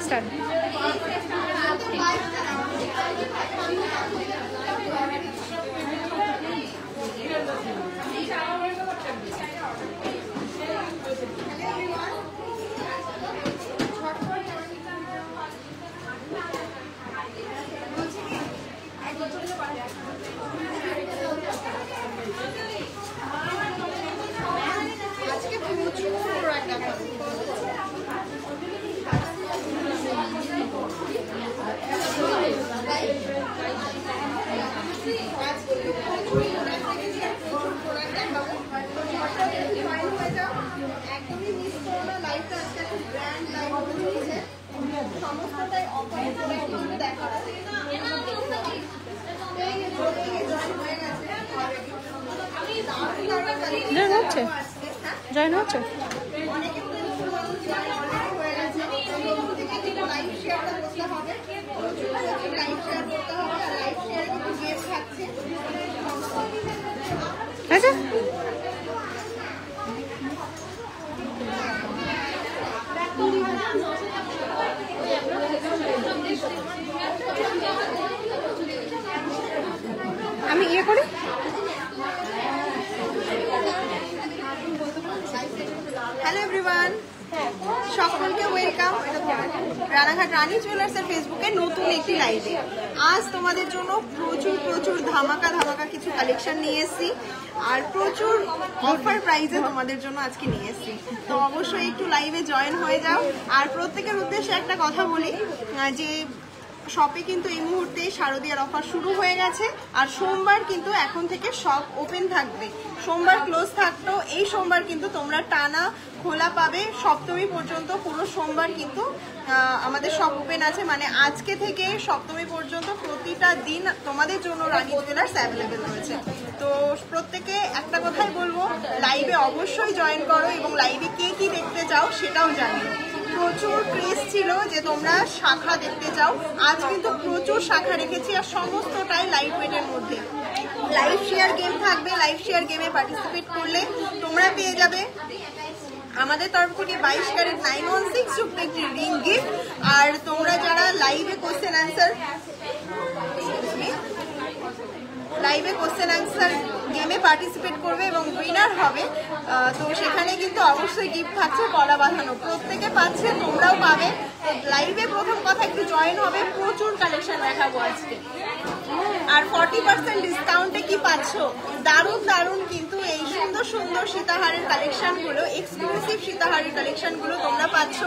Start. Join হচ্ছে আচ্ছা। আমি ইয়ে করি হ্যালো এভরিওয়ান, সকলকে ওয়েলকাম রানাঘাট রানী জুয়েলার্সের ফেসবুকে নতুন একটি লাইভে। আজ তোমাদের জন্য প্রচুর ধামাকা কিছু কালেকশন নিয়ে এসেছি আর প্রচুর অফার প্রাইসে তোমাদের জন্য আজকে নিয়ে এসেছি। তো অবশ্যই একটু লাইভে জয়েন হয়ে যাও। আর প্রত্যেকের উদ্দেশ্যে একটা কথা বলি যে শপে কিন্তু এই মুহূর্তে শারদীয়ার অফার শুরু হয়ে গেছে আর সোমবার কিন্তু এখন থেকে শপ ওপেন থাকবে। সোমবার ক্লোজ থাকতো, এই সোমবার কিন্তু তোমরা টানা খোলা পাবে সপ্তমী পর্যন্ত। পুরো সোমবার কিন্তু আমাদের শপ ওপেন আছে, মানে আজকে থেকে সপ্তমী পর্যন্ত প্রতিটা দিন তোমাদের জন্য রানী জুয়েলার্স অ্যাভেলেবেল রয়েছে। তো প্রত্যেকে একটা কথাই বলবো, লাইভে অবশ্যই জয়েন করো এবং লাইভে কে কি দেখতে চাও সেটাও জানিও। প্রচুর ক্রেজ ছিল যে তোমরা শাখা দেখতে চাও, আজ কিন্তু প্রচুর শাখা রেখেছি আর সমস্তটাই লাইট ওয়েটের মধ্যে। লাইভ শেয়ার গেম থাকবে, লাইভ শেয়ার গেমে পার্টিসিপেট করলে তোমরা পেয়ে যাবে আমাদের তরফ থেকে 22 ক্যারেট 916 যুক্ত একটি রিং গিফট। আর তোমরা যারা লাইভে কোশ্চেন অ্যান্সার গেমে পার্টিসিপেট করবে এবং উইনার হবে, তো সেখানে কিন্তু অবশ্যই গিফট থাকছে কলা বাঁধানো, প্রত্যেকে পাচ্ছে, তোমরাও পাবে। লাইভে প্রথম কথা একটু জয়েন হবে, প্রচুর কালেকশন দেখাবো আজকে। আর 40% ডিসকাউন্টে কি পাচ্ছ, দারুণ কিন্তু এই সুন্দর সীতাহারের কালেকশনগুলো, এক্সক্লুসিভ সীতাহারের কালেকশনগুলো তোমরা পাচ্ছ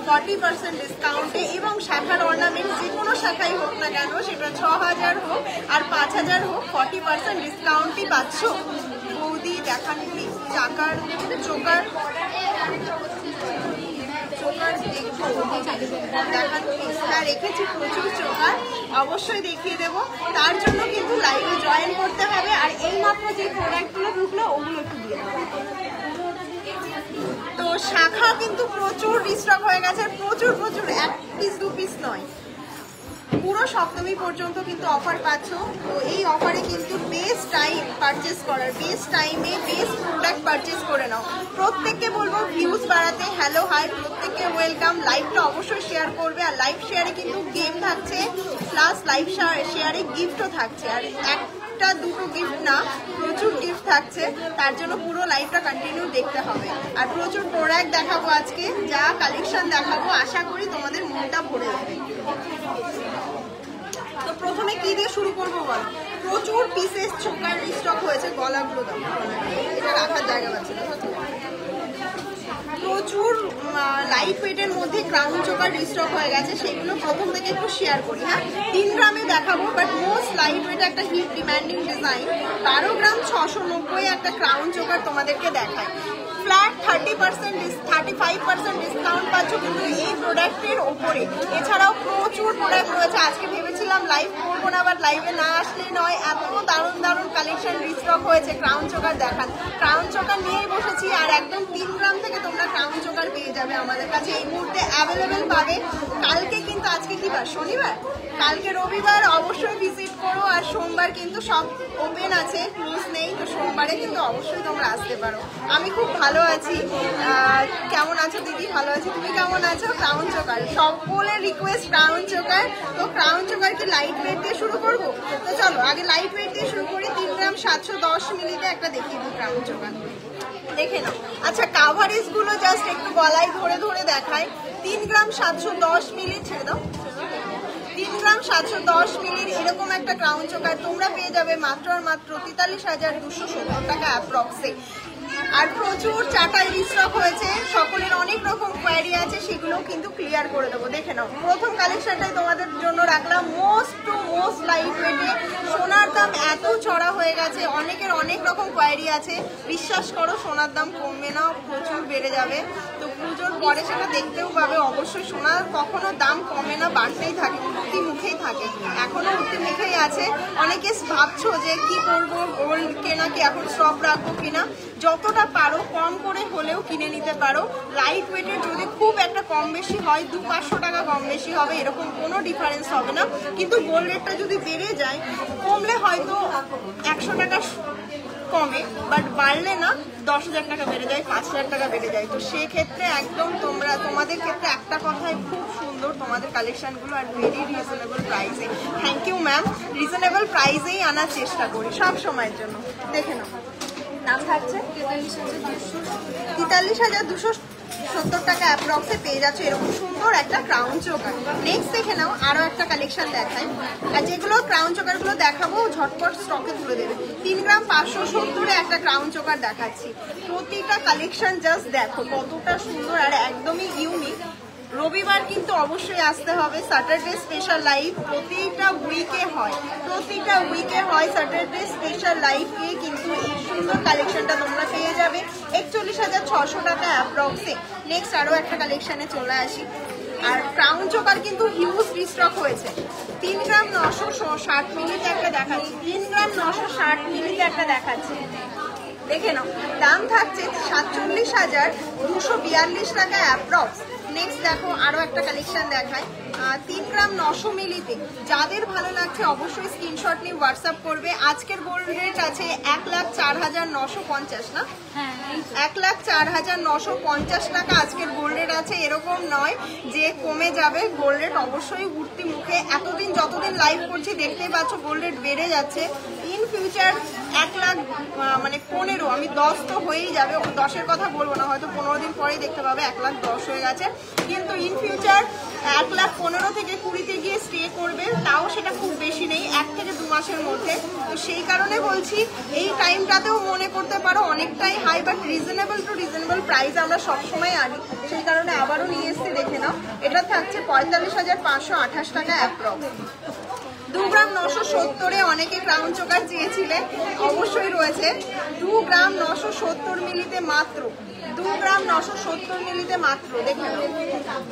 40% ডিসকাউন্টে। এবং শাখার অর্নামেন্ট যে কোনো শাখাই হোক না কেন, সেটা 6000 হোক আর 5000 হোক, 40% ডিসকাউন্টই পাচ্ছ। বৌদি দেখান প্লিজ চাকার চোকার দেখান প্লিজ। হ্যাঁ, রেখেছি প্রচুর চোকার, অবশ্যই দেখিয়ে দেবো। তার জন্য কিন্তু লাইভে জয়েন করতে হবে। আর এই মাত্র যে প্রোডাক্টগুলো ঢুকলো ওগুলো একটু দিয়ে দেবো। তো শাখা কিন্তু প্রচুর রিস্টক হয়ে গেছে, প্রচুর 1 পিস 2 পিস নয়, পুরো সপ্তমী পর্যন্ত কিন্তু অফার পাচ্ছ। তো এই অফারে কিন্তু বেস্ট টাইম পারচেস করার, বেস্ট টাইমে বেস্ট প্রোডাক্ট পারচেস করে নাও। প্রত্যেককে বলবো ভিউজ বাড়াতে। হ্যালো হাই, প্রত্যেককে ওয়েলকাম। লাইভটা অবশ্যই শেয়ার করবে আর লাইভ শেয়ারে কিন্তু গেম থাকছে প্লাস লাইভ শেয়ারে গিফটও থাকছে। আর একটা দুটো গিফট না, প্রচুর গিফট থাকছে, তার জন্য পুরো লাইভটা কন্টিনিউ দেখতে হবে। আর প্রচুর প্রোডাক্ট দেখাবো আজকে, যা কালেকশন দেখাবো আশা করি তোমাদের মনটা ভরে যাবে। তো প্রথমে কি দিয়ে শুরু করবো বল? প্রচুর পিসেস চোকার স্টক হয়েছে, গলাগুলো দাও, এটা রাখার জায়গা পাচ্ছে না। প্রচুর লাইট ওয়েটের মধ্যে ক্রাউন চোকার রিস্টক হয়ে গেছে, সেগুলো প্রথম থেকে একটু শেয়ার করি। হ্যাঁ, 3 গ্রামে দেখাবো, বাট মোস্ট লাইট ওয়েট একটা হিট ডিমান্ডিং ডিজাইন 12 গ্রাম 690 একটা ক্রাউন চোকার তোমাদেরকে দেখায়। ফ্ল্যাট 35% ডিসকাউন্ট পাচ্ছ কিন্তু এই প্রোডাক্টের ওপরে। এছাড়াও প্রচুর প্রোডাক্ট রয়েছে, আজকে ভেবেছিলাম লাইভ করবো না, বাট লাইভে না আসলেই নয়, এত দারুণ কালেকশন রিস্টক হয়েছে। ক্রাউন চোকার দেখান, ক্রাউন চোকার নিয়েই বসেছি। আর একদম 3 গ্রাম থেকে তোমরা ক্রাউন চোকার পেয়ে যাবে আমাদের কাছে, এই মুহূর্তে অ্যাভেলেবেল পাবে। কালকে কিন্তু, আজকে কি বার? শনিবার, কালকে রবিবার, অবশ্যই ভিজিট করো। আর সোমবার কিন্তু সব ওপেন আছে, ক্লোজ নেই, তো সোমবারে কিন্তু অবশ্যই তোমরা আসতে পারো। আমি খুব ভালো আছি। কেমন আছো দিদি? ভালো আছি, তুমি কেমন আছো? ক্রাউন চোকার, সকলের রিকোয়েস্ট ক্রাউন চোকার। তো ক্রাউন চোকার কি লাইট ওয়েট দিয়ে শুরু করবো? তো চলো আগে লাইট ওয়েট দিয়ে শুরু করি। 3 গ্রাম 710 মিলিতে একটা দেখিয়ে দিই ক্রাউন চোকার, দেখে নাও। আচ্ছা কাভারেজ গুলো জাস্ট একটু গলায় ধরে ধরে দেখায়। 3 গ্রাম 710 মিলি, ছেড়ে দাও। 3 গ্রাম 710 মিলির এরকম একটা ক্রাউন চোকার তোমরা পেয়ে যাবে মাত্র আর মাত্র 43,270 টাকা অ্যাপ্রক্সে। আর প্রচুর চাটাই রিস্টক হয়েছে, সকলের অনেক রকম কোয়ারি আছে, সেগুলো কিন্তু ক্লিয়ার করে দেবো। দেখে নাও প্রথম কালেকশনটাই তোমাদের জন্য রাখলাম মোস্ট টু মোস্ট লাইট ওয়েটে। সোনার দাম এত চড়া হয়ে গেছে, অনেকের অনেক রকম কোয়ারি আছে, বিশ্বাস করো সোনার দাম কমবে না, প্রচুর বেড়ে যাবে। তো পুজোর পরে সেটা দেখতেও পাবে। অবশ্যই সোনার কখনো দাম কমে না, বাড়তেই থাকে, উঠতি মুখেই থাকে, এখনো উঠতি মুখেই আছে। অনেকে ভাবছো যে কি করবো, গোল্ড কেনা কি এখন স্টক রাখবো কিনা, যতটা পারো কম করে হলেও কিনে নিতে পারো। লাইট ওয়েটের যদি খুব একটা কম বেশি হয় 200-500 টাকা কম বেশি হবে, এরকম কোনো ডিফারেন্স হবে না। কিন্তু গোল্ড রেটটা যদি বেড়ে যায়, কমলে হয়তো 100 টাকা কমে, বাট বাড়লে না 10,000 টাকা বেড়ে যায়, 5,000 টাকা বেড়ে যায়। তো সেক্ষেত্রে একদম তোমাদের ক্ষেত্রে একটা কথাই খুব সুন্দর, তোমাদের কালেকশনগুলো আর ভেরি রিজনেবল প্রাইসে। থ্যাংক ইউ ম্যাম, রিজনেবল প্রাইসেই আনার চেষ্টা করি সব সময়ের জন্য। দেখে নাও দাম থাকছে 43,270 টাকা অ্যাপ্রক্সে পেয়ে যাচ্ছে এরকম সুন্দর একটা ক্রাউন চোকার। নেক্সট দেখে নাও আরো একটা কালেকশন দেখাই, আর যেগুলো ক্রাউন চোকার গুলো দেখাবো ঝটপট স্টকে তুলে দেবে। 3 গ্রাম 570-এ একটা ক্রাউন চোকার দেখাচ্ছি। প্রতিটা কালেকশন জাস্ট দেখো কতটা সুন্দর আর একদমই ইউনিক। রবিবার কিন্তু অবশ্যই আসতে হবে, স্যাটারডে স্পেশাল লাইভ প্রতিটা উইকে হয়, স্যাটারডে স্পেশাল লাইভে কিন্তু এই সুন্দর কালেকশনটা তোমরা পেয়ে যাবে 41,600 টাকা অ্যাপ্রক্সে। নেক্সট আরও একটা কালেকশনে চলে আসি। আর ক্রাউন চোকার কিন্তু হিউজ রিস্টক হয়েছে। 3 গ্রাম 960 মিলিতে একটা দেখাচ্ছি, 3 গ্রাম 960 মিলিতে একটা দেখাচ্ছি, দেখে নাও দাম থাকছে 47,242 টাকা অ্যাপ্রক্স। নেক্সট দেখো আরো একটা কালেকশন দেখায় 3 গ্রাম 900 মিলিতে। যাদের ভালো লাগছে অবশ্যই স্ক্রিনশট নিয়ে হোয়াটসঅ্যাপ করবে। আজকের গোল্ড রেট আছে 1,04,950 না, 1,04,950 টাকা আজকের গোল্ড রেট আছে। এরকম নয় যে কমে যাবে, গোল্ড রেট অবশ্যই উঠতি মুখে। এতদিন যতদিন লাইভ করছি দেখতেই পাচ্ছ গোল্ড রেট বেড়ে যাচ্ছে। ইন ফিউচার 1,15,000, আমি 10 তো হয়েই যাবে, 10-এর কথা বলবো না, হয়তো 15 দিন পরেই দেখতে পাবে 1,10,000 হয়ে গেছে। কিন্তু ইন ফিউচার 1,15,000 থেকে 20-তে গিয়ে স্টে করবে, তাও সেটা খুব বেশি নেই, 1 থেকে 2 মাসের মধ্যে। তো সেই কারণে বলছি এই টাইমটাতেও মনে করতে পারো অনেকটাই high, but reasonable to reasonable price আমরা সবসময় আনি, সেই কারণে আবারও নিয়ে এসছি। দেখে নাও এটা থাকছে 45,528 টাকা অ্যাপ্রক্স। 2 গ্রাম 970-এ অনেকে ক্রাউন চোকার চেয়েছিলেন, অবশ্যই রয়েছে। 2 গ্রাম 970 মিলিতে মাত্র, 2 গ্রাম 970 মিলিতে মাত্র। দেখে নাও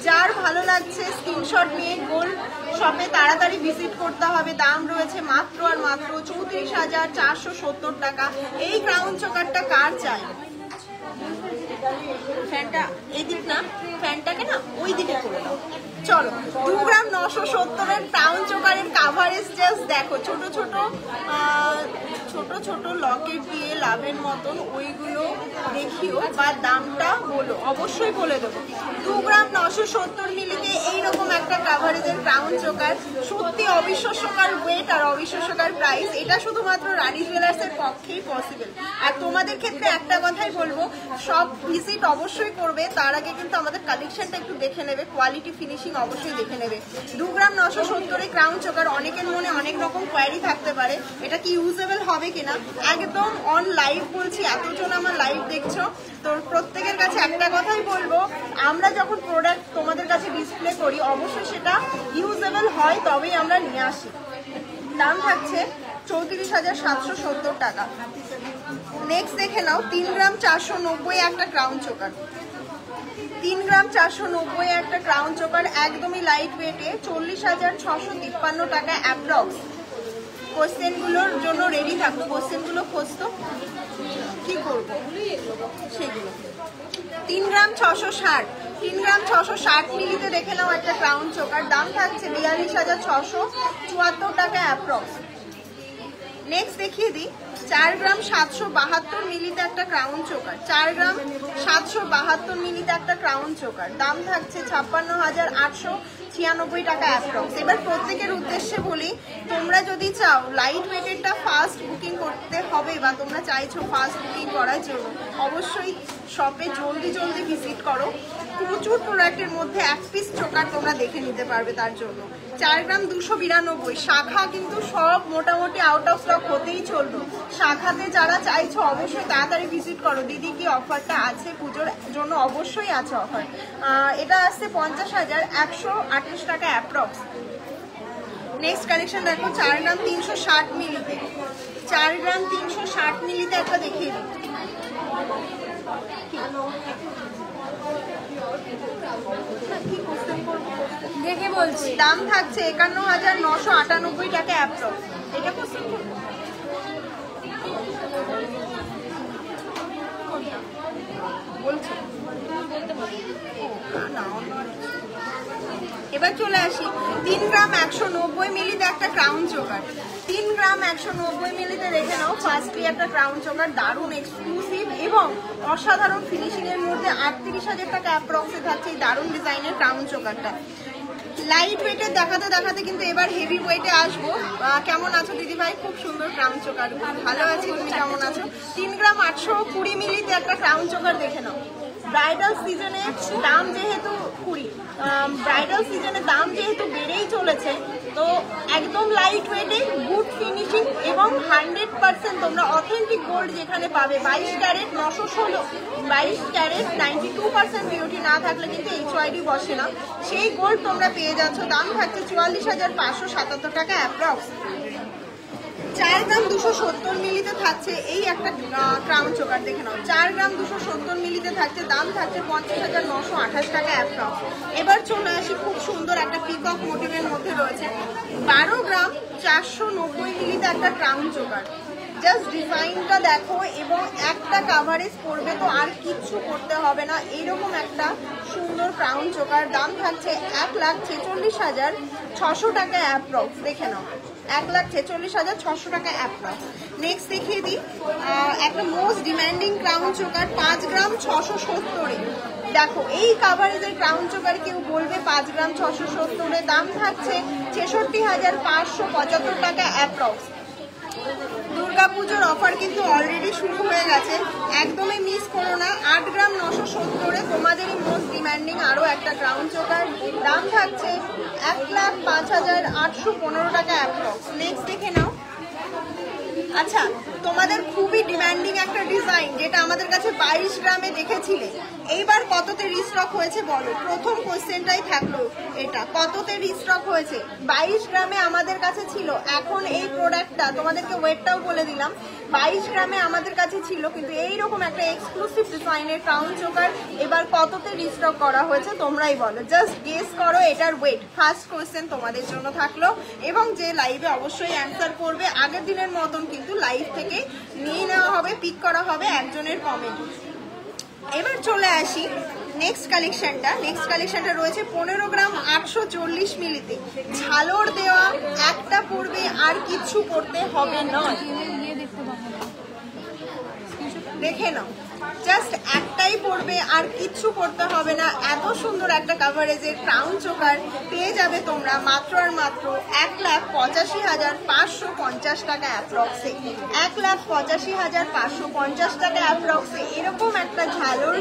যার ভালো লাগছে স্ক্রিনশট নিয়ে গোল্ড শপে তাড়াতাড়ি ভিজিট করতে হবে। দাম রয়েছে মাত্র আর মাত্র 34,470 টাকা। এই ক্রাউন চোকারটা কার চাই? ফ্যানটা এদিক না, ফ্যানটাকে না ওই দিকে করে দাও। চলো 2 গ্রাম 970-এর ক্রাউন চোকারের কাভারেজ জাস্ট দেখো, ছোট ছোট লকেট দিয়ে লাভের মতন, ওইগুলো দেখিও বা দামটা বলো, অবশ্যই বলে দেবো। 2 গ্রাম 970 মিলিতে এইরকম একটা কাভারেজের ক্রাউন চোকার, সত্যি অবিশ্বাস্যকর ওয়েট আর অবিশ্বাস্যকর প্রাইস। এটা শুধুমাত্র রানী জুয়েলার্সের পক্ষেই পসিবল। আর তোমাদের ক্ষেত্রে একটা কথাই বলবো, সব ভিজিট অবশ্যই করবে, তার আগে কিন্তু আমাদের কালেকশনটা একটু দেখে নেবে, কোয়ালিটি ফিনিশিং অবশ্যই দেখে নেবে। 2 গ্রাম 970-এ ক্রাউন চোকার অনেকের মনে অনেক রকম কোয়ারি থাকতে পারে, এটা কি ইউজেবল হবে কিনা। একদম অন লাইভ বলছি, এতজন আমার লাইভ দেখছো, তো প্রত্যেকের কাছে একটা কথাই বলবো, আমরা যখন প্রোডাক্ট তোমাদের কাছে ডিসপ্লে করি অবশ্যই সেটা ইউজেবল হয়, তবেই আমরা নিয়ে আসি। দাম থাকছে 34,770 টাকা। নেক্সট দেখে নাও 3 গ্রাম 490 একটা ক্রাউন চোকার, 3 গ্রাম 490 একটা ক্রাউন চোকার, একদমই লাইট ওয়েটে, 40,653 টাকা অ্যাপ্রক্স। কোশ্চেনগুলোর জন্য রেডি থাকো, কোশ্চেনগুলো খুঁজতো কি করবো সেগুলো। 3 গ্রাম 660, 3 গ্রাম 660 মিলিতে দেখে নাও একটা ক্রাউন চোকার। দাম থাকছে 42,674 টাকা অ্যাপ্রক্স। নেক্সট দেখিয়ে দিই 4 গ্রাম 772 মিলিতে একটা ক্রাউন চোকার, 4 গ্রাম 772 মিলিতে একটা ক্রাউন চোকার, দাম থাকছে 56,896 টাকা অ্যাপ্রক্স। এবার প্রত্যেকের উদ্দেশ্যে বলি, তোমরা যদি চাও লাইট ওয়েটেরটা ফাস্ট বুকিং করতে হবে বা তোমরা চাইছো ফাস্ট বুকিং করার জন্য, অবশ্যই শপে জলদি জলদি ভিজিট করো। প্রচুর প্রোডাক্টের মধ্যে এক পিস চোকার তোমরা দেখে নিতে পারবে। তার জন্য 4 গ্রাম 292, শাখা কিন্তু সব মোটামুটি আউট অফ স্টক হতেই চললো। শাখাতে যারা চাইছো অবশ্যই তাড়াতাড়ি ভিজিট করো। দিদি কি অফারটা আছে পুজোর জন্য? অবশ্যই আছে অফার। এটা আসছে 50,128 টাকা অ্যাপ্রক্স। নেক্সট কালেকশন দেখো 4 গ্রাম 360 মিলিতে, 4 গ্রাম 360 মিলিতে একটা দেখিয়ে দিই। দেখে বলছি, দাম থাকছে 51,998 টাকা অ্যাপ্রক্স। এটা কোশ্চেন করবো বলছি। এবার চলে আসি 3 গ্রাম 190 মিলিতে একটা ক্রাউন চোকার, 3 গ্রাম 190 মিলিতে দেখে নাও। ফার্স্টলি একটা ক্রাউন চোকার, দারুণ এক্সক্লুসিভ এবং অসাধারণ ফিনিশিং এর মধ্যে 38,000 টাকা অ্যাপ্রক্সে থাকছে এই দারুণ ডিজাইনের ক্রাউন চোকারটা। লাইট ওয়েটের দেখাতে দেখাতে কিন্তু এবার হেভি ওয়েটে আসবো। কেমন আছো দিদি ভাই? খুব সুন্দর ক্রাউন চোকার, ভালো আছি, তুমি কেমন আছো? 3 গ্রাম 820 মিলিতে একটা ক্রাউন চোকার দেখে নাও। ব্রাইডাল সিজনে দাম যেহেতু ব্রাইডাল সিজনে দাম যেহেতু বেড়েই চলেছে, তো একদম লাইট ওয়েটে গুড ফিনিশিং এবং 100% তোমরা অথেন্টিক গোল্ড যেখানে পাবে। 22 ক্যারেট 916, 22 ক্যারেট 92% বিউটি না থাকলে কিন্তু HYD বসে না, সেই গোল্ড তোমরা পেয়ে যাচ্ছ। দাম থাকছে 44,577 টাকা অ্যাপ্রক্স। 4 গ্রাম 270 মিলিতে থাকছে এই একটা ক্রাউন চোকার দেখে নাও। 4 গ্রাম 270 মিলিতে থাকছে, দাম থাকছে 50,928 টাকা অ্যাপ্রক্স। এবার চলে আসি, খুব সুন্দর একটা পিকক মোটিভের মধ্যে রয়েছে 12 গ্রাম 490 মিলিতে একটা ক্রাউন চোকার। জাস্ট ডিজাইনটা দেখো এবং একটা কাভারেজ পড়বে তো আর কিচ্ছু করতে হবে না। এইরকম একটা সুন্দর ক্রাউন চোকার, দাম থাকছে 1,46,600 টাকা অ্যাপ্রক্স। দেখে নাও 1,46,600 টাকা অ্যাপ্রক্স। নেক্সট দেখিয়ে দিই একটা মোস্ট ডিমান্ডিং ক্রাউন চোকার 5 গ্রাম 670। দেখো এই কাভারেজের ক্রাউন চোকার কেউ বলবে 5 গ্রাম 670, দাম থাকছে 66,575 টাকা অ্যাপ্রক্স। দুর্গাপুজোর অফার কিন্তু অলরেডি শুরু হয়ে গেছে, একদমই মিস করো না। 8 গ্রাম 970 তোমাদেরই মোস্ট ডিমান্ডিং আরও একটা ক্রাউন চোকার, দাম থাকছে 1,05,815 টাকা অ্যাপ্রক্স। নেক্সট দেখে নাও। আচ্ছা, তোমাদের খুবই ডিমান্ডিং একটা ডিজাইন যেটা আমাদের কাছে 22 গ্রামে দেখেছিলে, এইবার কততে রিস্টক হয়েছে বলো? প্রথম কোশ্চেনটাই থাকলো এটা, কততে রিস্টক হয়েছে? 22 গ্রামে আমাদের কাছে ছিল, এখন এই প্রোডাক্টটা তোমাদেরকে ওয়েটটাও বলে দিলাম, 22 গ্রামে আমাদের কাছে ছিল, কিন্তু এইরকম একটা এক্সক্লুসিভ ডিজাইনের ক্রাউন চোকার এবার কততে রিস্টক করা হয়েছে তোমরাই বলো, জাস্ট গেস করো এটার ওয়েট। ফার্স্ট কোশ্চেন তোমাদের জন্য থাকলো এবং যে লাইভে অবশ্যই অ্যান্সার করবে আগের দিনের মতন কিন্তু লাইভ থেকে নিয়ে নেওয়া হবে, পিক করা হবে একজনের কমেন্ট। এবার চলে আসি নেক্সট কালেকশনটা রয়েছে 15 গ্রাম 840 মিলিতে, ঝালর দেওয়া একটা পড়বে আর কিচ্ছু পড়তে হবে না। দেখে নাও, জাস্ট একটাই পড়বে আর কিচ্ছু করতে হবে না। এত সুন্দর একটা কাভারেজের ক্রাউন চোকার পেয়ে যাবে তোমরা মাত্র আর মাত্র 1,85,550 টাকা অ্যাপ্রক্সে। 1,85,550 টাকা অ্যাপ্রক্সে এরকম একটা ঝালোর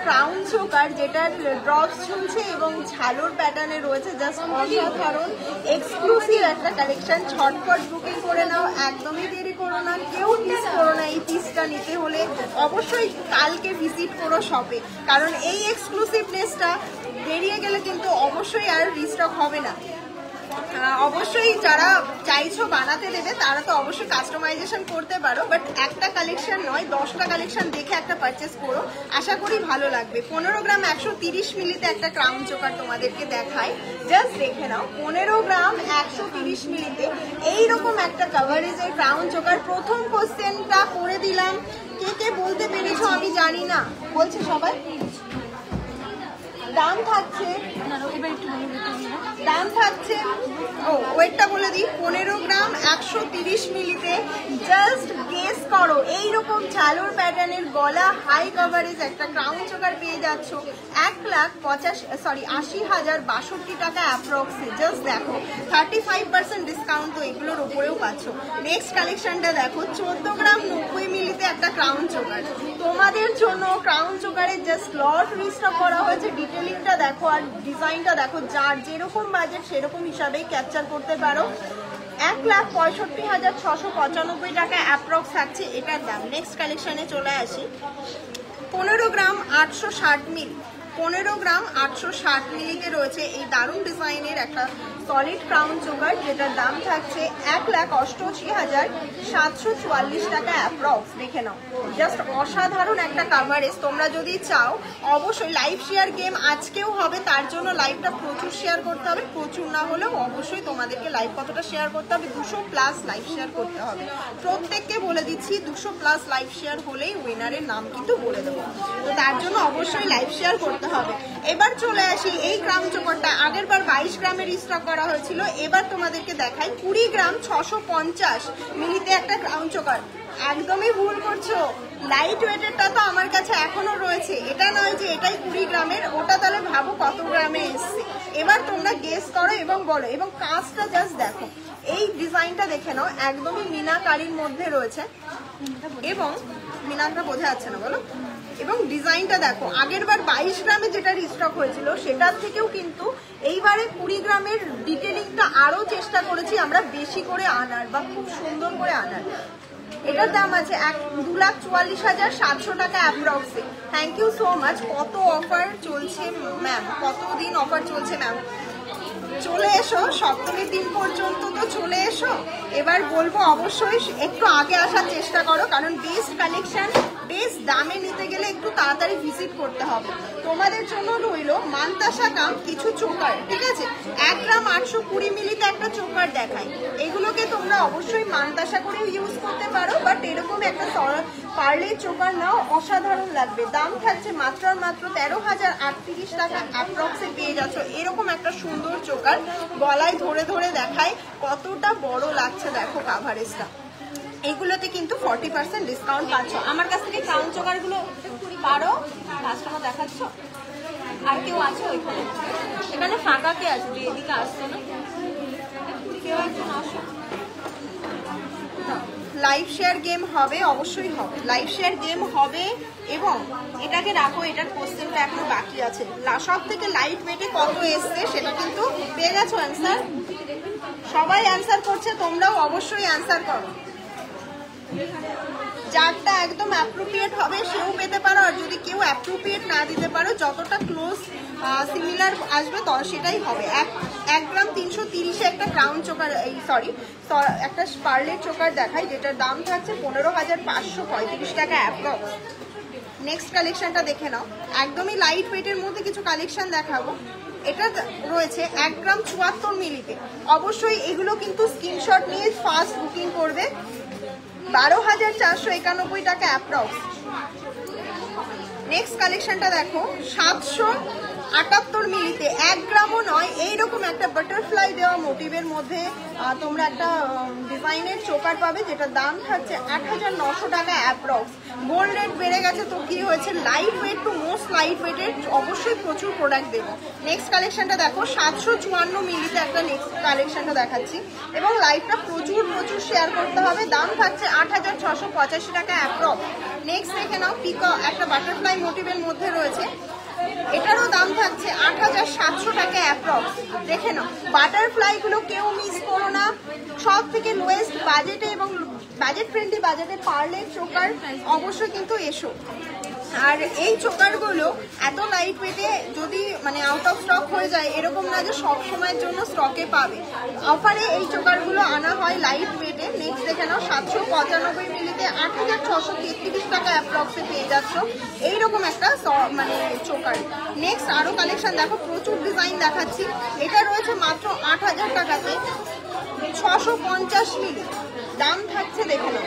ক্রাউন চোকার যেটার ড্রপস ঝুলছে এবং ঝালোর প্যাটার্নে রয়েছে, জাস্ট অসাধারণ এক্সক্লুসিভ একটা কালেকশন। ঝটপট বুকিং করে নাও, একদমই দেরি করো না, কেউ মিস করো না। এই পিসটা নিতে হলে অবশ্যই কালকে ভিজিট করো শপে, কারণ এই এক্সক্লুসিভনেসটা বেরিয়ে গেলে কিন্তু অবশ্যই আর রিস্টক হবে না। অবশ্যই যারা চাইছো বানাতে দেবে তারা তো অবশ্যই কাস্টমাইজেশন করতে পারো, বাট একটা কালেকশন নয় 10টা কালেকশন দেখে একটা পারচেস করো, আশা করি ভালো লাগবে। 15 গ্রাম 130 মিলিতে একটা ক্রাউন চোকার তোমাদেরকে দেখায়, জাস্ট দেখে নাও। 15 গ্রাম 130 মিলিতে এইরকম একটা কাভারেজের ক্রাউন চোকার। প্রথম কোশ্চেনটা করে দিলাম, কে কে বলতে পেরেছো আমি জানি না, বলছে সবাই। দাম থাকছে দাম থাকছে, ওয়েটটা বলে দিই, 15 গ্রাম 130 মিলিতে। জাস্ট গেস করো, এইরকম ঝালোর প্যাটার্নের গলা হাই কভারেজ একটা ক্রাউন চোকার পেয়ে যাচ্ছ 1,80,062 টাকা অ্যাপ্রক্সে। জাস্ট দেখো 35% ডিসকাউন্ট তো এগুলোর ওপরেও পাচ্ছ। নেক্সট কালেকশনটা দেখো, 14 গ্রাম 90 মিলিতে একটা ক্রাউন চোকার তোমাদের জন্য। ক্রাউন চোকারের জাস্ট লট রিস্টক করা হয়েছে। ডিটেলিংটা দেখো আর ডিজাইনটা দেখো, যার যেরকম বাজেট সেরকম হিসাবেই ক্যাপচার করতে পারো। 1,65,695 টাকা অ্যাপ্রক্স থাকছে এটার দাম। নেক্সট কালেকশনে চলে আসি, 15 গ্রাম 860 মিলি। 15 গ্রাম 860 মিলিতে রয়েছে এই দারুণ ডিজাইনের একটা সলিড ক্রাউন চোকার, যেটার দাম থাকছে 1,88,744 টাকা অ্যাপ্রক্স। দেখে নাও, জাস্ট অসাধারণ একটা কাভারেজ। তোমরা যদি চাও অবশ্যই লাইভ শেয়ার গেম আজকেও হবে, তার জন্য লাইভটা প্রচুর শেয়ার করতে হবে। প্রচুর না হলেও অবশ্যই তোমাদেরকে লাইভ কতটা শেয়ার করতে হবে, 200+ লাইভ শেয়ার করতে হবে। প্রত্যেককে বলে দিচ্ছি 200+ লাইভ শেয়ার হলেই উইনারের নাম কিন্তু বলে দেবো, তো তার জন্য অবশ্যই লাইভ শেয়ার করতে হবে। এবার চলে আসি, এই ক্রাউন চোকারটা আগের বার 22 গ্রামের স্টক করা হয়েছিল, এবার তোমাদেরকে দেখাই 20 গ্রাম 650 মিলিতে একটা ক্রাউন চোকার। একদমই ভুল করছো, লাইট ওয়েটেরটা তো আমার কাছে এখনো রয়েছে, এটা নয় যে এটাই 20 গ্রামের, ওটা তাহলে ভাবো কত গ্রামে এসছে। এবার তোমরা গেস করো এবং বলো, এবং কাজটা জাস্ট দেখো, এই ডিজাইনটা দেখে নাও, একদমই মিনাকারির মধ্যে রয়েছে, এবং মিনারটা বোঝা যাচ্ছে না বলো, এবং ডিজাইনটা দেখো, আগের বার 22 গ্রামে যেটা রিস্টক হয়েছিল সেটার থেকেও কিন্তু এইবারে 20 গ্রামের ডিটেলিংটা আরো চেষ্টা করেছি আমরা বেশি করে আনার বা খুব সুন্দর করে আনার। এটার দাম আছে 2,44,700 টাকা approx. Thank you so much. কত অফার চলছে ম্যাম, কতদিন অফার চলছে ম্যাম? চলে এসো, সপ্তমীর দিন পর্যন্ত তো চলে এসো। এবার বলবো অবশ্যই একটু আগে আসার চেষ্টা করো, কারণ বেস্ট কালেকশন বেস্ট দামে নিতে গেলে একটু তাড়াতাড়ি ভিজিট করতে হবে। তোমাদের জন্য রইল মান্তাসা কাম কিছু চোকার, ঠিক আছে? 1 গ্রাম 820 মিলিতে একটা চোকার দেখাই। এগুলোকে তোমরা অবশ্যই মান্তাসা করেও ইউজ করতে পারো, বাট এরকম একটা পার্লের চোকার নাও, অসাধারণ লাগবে। দাম থাকছে মাত্র আর মাত্র 13,038 টাকা অ্যাপ্রক্সে পেয়ে যাচ্ছ এরকম একটা সুন্দর চোকার। গলায় ধরে ধরে দেখায় কতটা বড় লাগছে, দেখো কাভারেজটা। এগুলোতে কিন্তু 40% ডিসকাউন্ট পাচ্ছ। আমার কাছ থেকে ক্রাউন চোকারগুলো পারো কাস্টমার দেখাচ্ছ। আর কেউ আছে ওইখানে? এখানে ফাঁকা কে আছে? এদিকে আসছো না, কেউ একজন আসো। লাইভ শেয়ার গেম হবে, অবশ্যই হবে, লাইভ শেয়ার গেম হবে। এবং এটাকে রাখো, এটার কোশ্চেনটা এখনো বাকি আছে। সব থেকে লাইট ওয়েটে কত এসছে সেটা কিন্তু পেয়ে গেছো অ্যান্সার। সবাই অ্যান্সার করছে, তোমরাও অবশ্যই অ্যান্সার করো। যারটা একদম অ্যাপ্রোপ্রিয়েট হবে সেও পেতে পারো, আর যদি কেউ অ্যাপ্রোপ্রিয়েট না দিতে পারো, যতটা ক্লোজ সিমিলার আসবে তো সেটাই হবে। 1 গ্রাম 330-এ একটা ক্রাউন চোকার, এই সরি একটা পার্লের চোকার দেখাই, যেটার দাম থাকছে 15,535 টাকা অ্যাপ্রক্স। নেক্সট কালেকশনটা দেখে নাও, একদমই লাইট ওয়েটের মধ্যে কিছু কালেকশন দেখাবো। এটা রয়েছে 1 গ্রাম 74 মিলিতে। অবশ্যই এগুলো কিন্তু স্ক্রিনশট নিয়ে ফাস্ট বুকিং করবে। 12,491 টাকা অ্যাপ্রক্স। নেক্সট কালেকশনটা দেখো, 778 মিলিতে 1 গ্রামও নয়, এইরকম একটা বাটারফ্লাই দেওয়া মোটিভের মধ্যে তোমরা একটা ডিজাইনের চোকার পাবে, যেটার দাম থাকছে 8,900 টাকা অ্যাপ্রক্স। গোল্ড রেট বেড়ে গেছে তো কি হয়েছে, light weight to most light ওয়েটের অবশ্যই প্রচুর প্রোডাক্ট দেবো। নেক্সট কালেকশনটা দেখো, 754 মিলিতে একটা নেক্সট কালেকশনটা দেখাচ্ছি, এবং লাইভটা প্রচুর শেয়ার করতে হবে। দাম থাকছে 8,685 টাকা অ্যাপ্রক্স। নেক্সট দেখে নাও, পিকক একটা বাটারফ্লাই মোটিভের মধ্যে রয়েছে, এটারও দাম থাকছে 8,700 টাকা অ্যাপ্রক্স। দেখে নাও, বাটারফ্লাই গুলো কেউ মিস করো না। সব থেকে লোয়েস্ট বাজেটে এবং বাজেট ফ্রেন্ডলি বাজেটে পার্লের চোকার অবশ্যই কিন্তু এসো। আর এই চোকারগুলো এত লাইট ওয়েটে যদি মানে আউট অফ স্টক হয়ে যায় এরকম না যে সব সময়ের জন্য স্টকে পাবে। অফারে এই চোকারগুলো আনা হয় লাইট ওয়েটে। নেক্সট দেখে নাও, 795 মিলিতে 8,633 টাকা অ্যাপ্রক্সে পেয়ে যাচ্ছ এইরকম একটা মানে চোকার। নেক্সট আরো কালেকশন দেখো, প্রচুর ডিজাইন দেখাচ্ছি। এটা রয়েছে মাত্র 8,000 টাকাতে, 650 মিলি দাম থাকছে। দেখে নাও,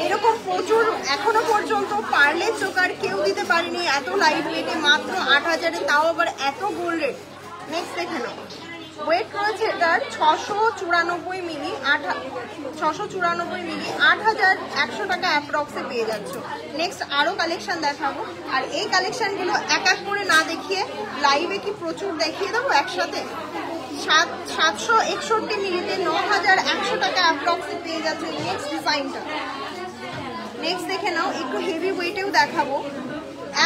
এরকম প্রচুর এখনো পর্যন্ত পার্লের চোকার কেউ দিতে পারেনি এত লাইট ওয়েটে, মাত্র 8,000-এ, তাও আবার এত গোল্ড রেট। নেক্সট দেখে নাও, ওয়েট রয়েছে এটার 694 মিলি, 694 মিলি, 8100 টাকা অ্যাপ্রক্সে পেয়ে যাচ্ছ। নেক্সট আরও কালেকশন দেখাবো, আর এই কালেকশনগুলো এক এক করে না দেখিয়ে লাইভে কি প্রচুর দেখিয়ে দেবো একসাথে। 761 মিলিতে 9100 টাকা অ্যাপ্রক্সে পেয়ে যাচ্ছে নেক্সট ডিজাইনটা। নেক্সট দেখে নাও, একটু হেভি ওয়েটেও দেখাবো।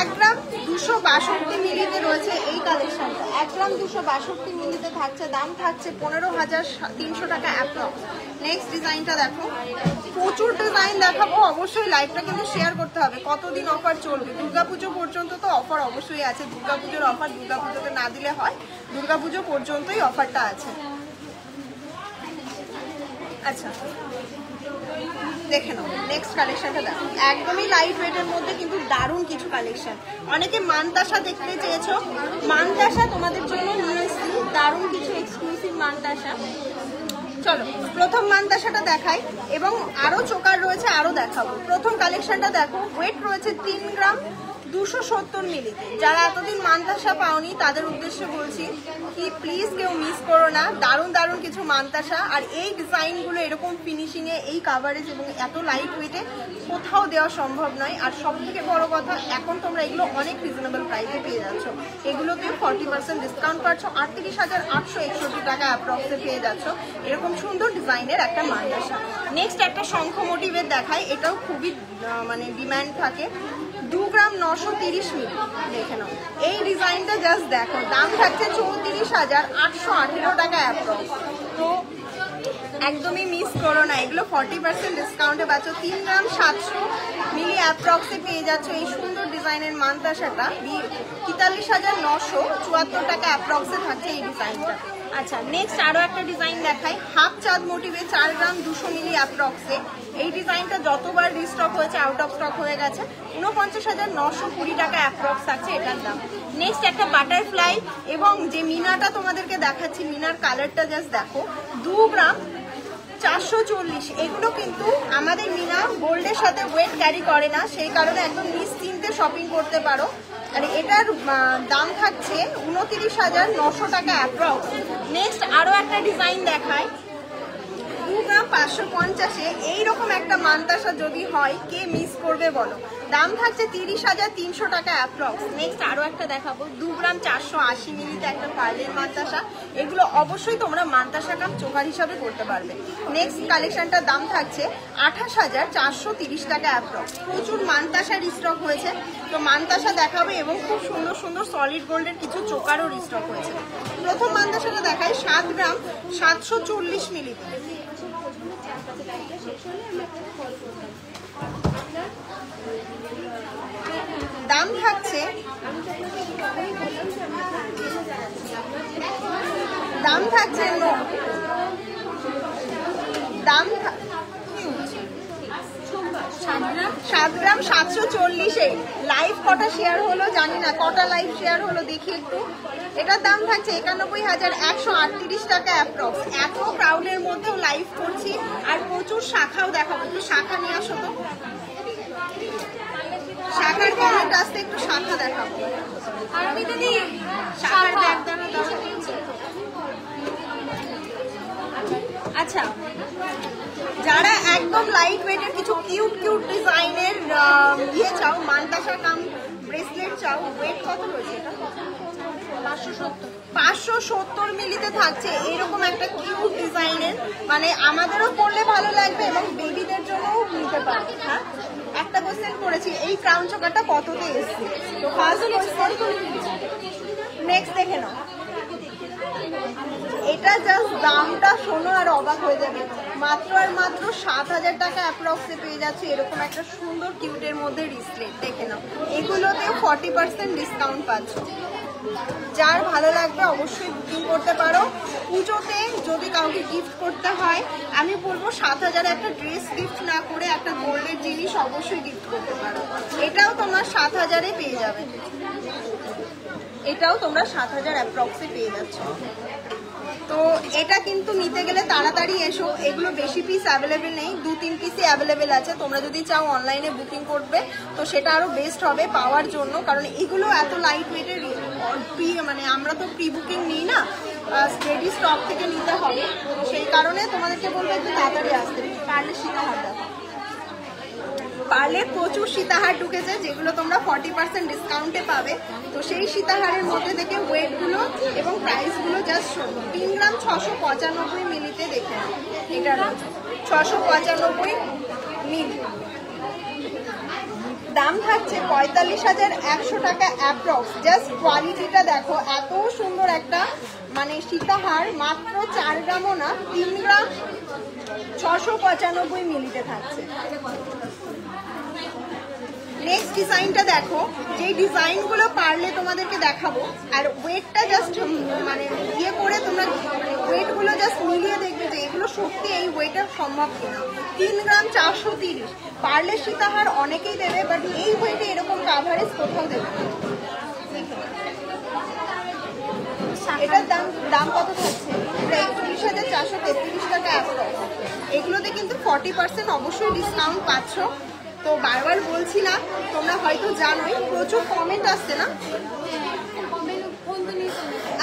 1 গ্রাম 262 মিলিতে রয়েছে এই কালেকশনটা। 1 গ্রাম 262 মিলিতে থাকছে, দাম থাকছে 15300 টাকা অ্যাপ্রক্স। নেক্সট ডিজাইনটা দেখো, প্রচুর ডিজাইন দেখাবো, অবশ্যই লাইভটা কিন্তু শেয়ার করতে হবে। কতদিন অফার চলবে? দুর্গাপুজো পর্যন্ত তো অফার অবশ্যই আছে। দুর্গাপুজোর অফার দুর্গাপুজোতে না দিলে হয়, দুর্গাপুজো পর্যন্তই অফারটা আছে। আচ্ছা দেখে নাও, নেক্সট কালেকশনটা দেখো, একদমই লাইট ওয়েটের মধ্যে কিন্তু দারুণ কিছু কালেকশন। অনেকে মানতাসা দেখতে চেয়েছো, মানতাসা তোমাদের জন্য নিয়ে এসেছি, দারুণ কিছু এক্সক্লুসিভ মানতাসা। চলো প্রথম মানতাসাটা দেখাই, এবং আরো চোকার রয়েছে, আরো দেখাবো। প্রথম কালেকশনটা দেখো, ওয়েট রয়েছে 3 গ্রাম 270 মিলিতে। যারা এতদিন মানতাসা পাওনি তাদের উদ্দেশ্যে বলছি কি প্লিজ কেউ মিস করো না, দারুণ দারুণ কিছু মানতাসা। আর এই ডিজাইনগুলো এরকম ফিনিশিংয়ে, এই কাভারেজ এবং এত লাইট ওয়েটে কোথাও দেওয়া সম্ভব নয়। আর সব থেকে বড় কথা, এখন তোমরা এগুলো অনেক রিজনেবল প্রাইসে পেয়ে যাচ্ছ। এগুলোতে 40% ডিসকাউন্ট পাচ্ছ, 38,861 টাকা অ্যাপ্রক্সে পেয়ে যাচ্ছ এরকম সুন্দর ডিজাইনের একটা মানতাসা। নেক্সট একটা শঙ্খ মোটিভের দেখাই, এটাও খুবই মানে ডিমান্ড থাকে। 2 গ্রাম 930 মিলি, দেখে নাও এই ডিজাইনটা জাস্ট দেখো, দাম থাকছে 34,818 টাকা অ্যাপ্রক্স। তো একদমই মিস করো না, এগুলো 40% ডিসকাউন্টে পাচ্ছ। 3 গ্রাম 700 মিলি অ্যাপ্রক্সে পেয়ে যাচ্ছ এই সুন্দর ডিজাইনের মানতাসাটা। 43,974 টাকা অ্যাপ্রক্সে থাকছে এই ডিজাইনটা। আচ্ছা নেক্সট আরো একটা ডিজাইন দেখাই, হাফ চাঁদ মোটিভে 4 গ্রাম 200 মিলি অ্যাপ্রক্সে। এই ডিজাইনটা যতবার রিস্টক হয়েছে আউট অফ স্টক হয়ে গেছে। 49,920 টাকা অ্যাপ্রক্স থাকছে এটার দাম। নেক্সট একটা বাটারফ্লাই, এবং যে মিনাটা তোমাদেরকে দেখাচ্ছি, মিনার কালারটা জাস্ট দেখো, 2 গ্রাম 440। এগুলো কিন্তু আমাদের মিনা গোল্ডের সাথে ওয়েট ক্যারি করে না, সেই কারণে একদম নিশ্চিন্তে শপিং করতে পারো। আর এটার দাম থাকছে 29,900 টাকা অ্যাপ্রক্স। নেক্সট আরও একটা ডিজাইন দেখায়, 2 গ্রাম 550-এ এইরকম একটা মানতাসা যদি হয় কে মিস করবে বলো। দাম থাকছে 30,300 টাকা অ্যাপ্রক্স। নেক্সট আরও একটা দেখাবো, 2 গ্রাম 480 মিলিতে একটা পার্লের মানতাসা। এগুলো অবশ্যই তোমরা মানতাসা কাম চোকার হিসাবে করতে পারবে। নেক্সট কালেকশনটার দাম থাকছে 28,430 টাকা অ্যাপ্রক্স। প্রচুর মানতাসা রিস্টক হয়েছে, তো মানতাসা দেখাবে, এবং খুব সুন্দর সুন্দর সলিড গোল্ডের কিছু চোকারও রিস্টক হয়েছে। প্রথম মানতাসাটা দেখায় 7 গ্রাম 740 মিলিতে। দাম থাকছে দাম থাকছে 7 গ্রাম 740-এ। লাইভ কটা শেয়ার হলো জানি না, কটা লাইভ শেয়ার হলো দেখি একটু। এটার দাম থাকছে 91,138 টাকা অ্যাপ্রক্স। এত ক্রাউডের মধ্যেও লাইভ করছি, আর প্রচুর শাখাও দেখাবো। একটু শাখা নিয়ে আসো তো, শাখার কমেন্ট আসতে একটু শাখা দেখাবো। শাখার ব্যাগদানা দাও। আচ্ছা যারা একদম লাইট ওয়েটের কিছু কিউট কিউট ডিজাইনের ইয়ে চাও, মানতাসা কাম ব্রেসলেট চাও, ওয়েট কত রয়েছে এটা? 570 মিলিতে থাকছে এইরকম একটা কিউট ডিজাইনের, মানে আমাদেরও পরলে ভালো লাগবে এবং বেবিদের জন্যও নিতে পারবে। হ্যাঁ একটা কোশ্চেন করেছি, এই ক্রাউন চোকারটা কততে এসছে? তো ফার্স্ট নেক্সট দেখে নাও, এটা জাস্ট দামটা শোনো আর অবাক হয়ে যাবে। মাত্র আর মাত্র 7,000 টাকা অ্যাপ্রক্সে পেয়ে যাচ্ছে এরকম একটা সুন্দর কিউটের মধ্যে রিসলেট। দেখে নাও, এগুলোতেও 40% ডিসকাউন্ট পাচ্ছ। যার ভালো লাগবে অবশ্যই বুকিং করতে পারো। পুজোতে যদি কাউকে গিফট করতে হয়, আমি বলবো 7,000 একটা ড্রেস গিফট না করে একটা গোল্ডের জিনিস অবশ্যই গিফট করতে পারো। এটাও তোমার 7,000-এ পেয়ে যাবে, এটাও তোমরা 7,000 অ্যাপ্রক্সে পেয়ে যাচ্ছ। তো এটা কিন্তু নিতে গেলে তাড়াতাড়ি এসো, এগুলো বেশি পিস অ্যাভেলেবেল নেই, 2-3 পিসই অ্যাভেলেবেল আছে। তোমরা যদি চাও অনলাইনে বুকিং করবে তো সেটা আরও বেস্ট হবে পাওয়ার জন্য, কারণ এগুলো এত লাইট ওয়েটের, মানে আমরা তো প্রি বুকিং নিই না, রেডি স্টক থেকে নিতে হবে, সেই কারণে তোমাদেরকে বলবো একটু তাড়াতাড়ি আসতে। পার্লের সীতাহার দেখো, পার্লের প্রচুর সীতাহার ঢুকেছে যেগুলো তোমরা 40% ডিসকাউন্টে পাবে। তো সেই সীতাহারের মধ্যে থেকে ওয়েটগুলো এবং প্রাইসগুলো জাস্ট শোনো। 3 গ্রাম 695 মিলিতে দেখে নাও, এটা 695 মিলি, দাম থাকছে 45,100 টাকা অ্যাপ্রক্স। জাস্ট কোয়ালিটিটা দেখো, এত সুন্দর একটা মানে সীতাহার, মাত্র 4 গ্রামও না, 3 গ্রাম 695 মিলিতে থাকছে। নেক্সট ডিজাইনটা দেখো, যেই ডিজাইনগুলো পারলে তোমাদেরকে দেখাবো, আর ওয়েটটা জাস্ট মানে ইয়ে করে তোমরা ওয়েটগুলো জাস্ট মিলিয়ে দেখবে যে এগুলো সত্যি এই ওয়েটটা সম্ভব কিনা। 3 গ্রাম 430, পারলে সীতাহার অনেকেই দেবে, বাট এই ওয়েটে এরকম কাভারেজ কোথাও দেবে না। এটার দাম কত থাকছে? 41,433 টাকা অ্যাপ্রক্স। এগুলোতে কিন্তু 40% অবশ্যই ডিসকাউন্ট পাচ্ছ। তো বারবার বলছি না, তোমরা হয়তো জানোই, প্রচুর কমেন্ট আসছে না?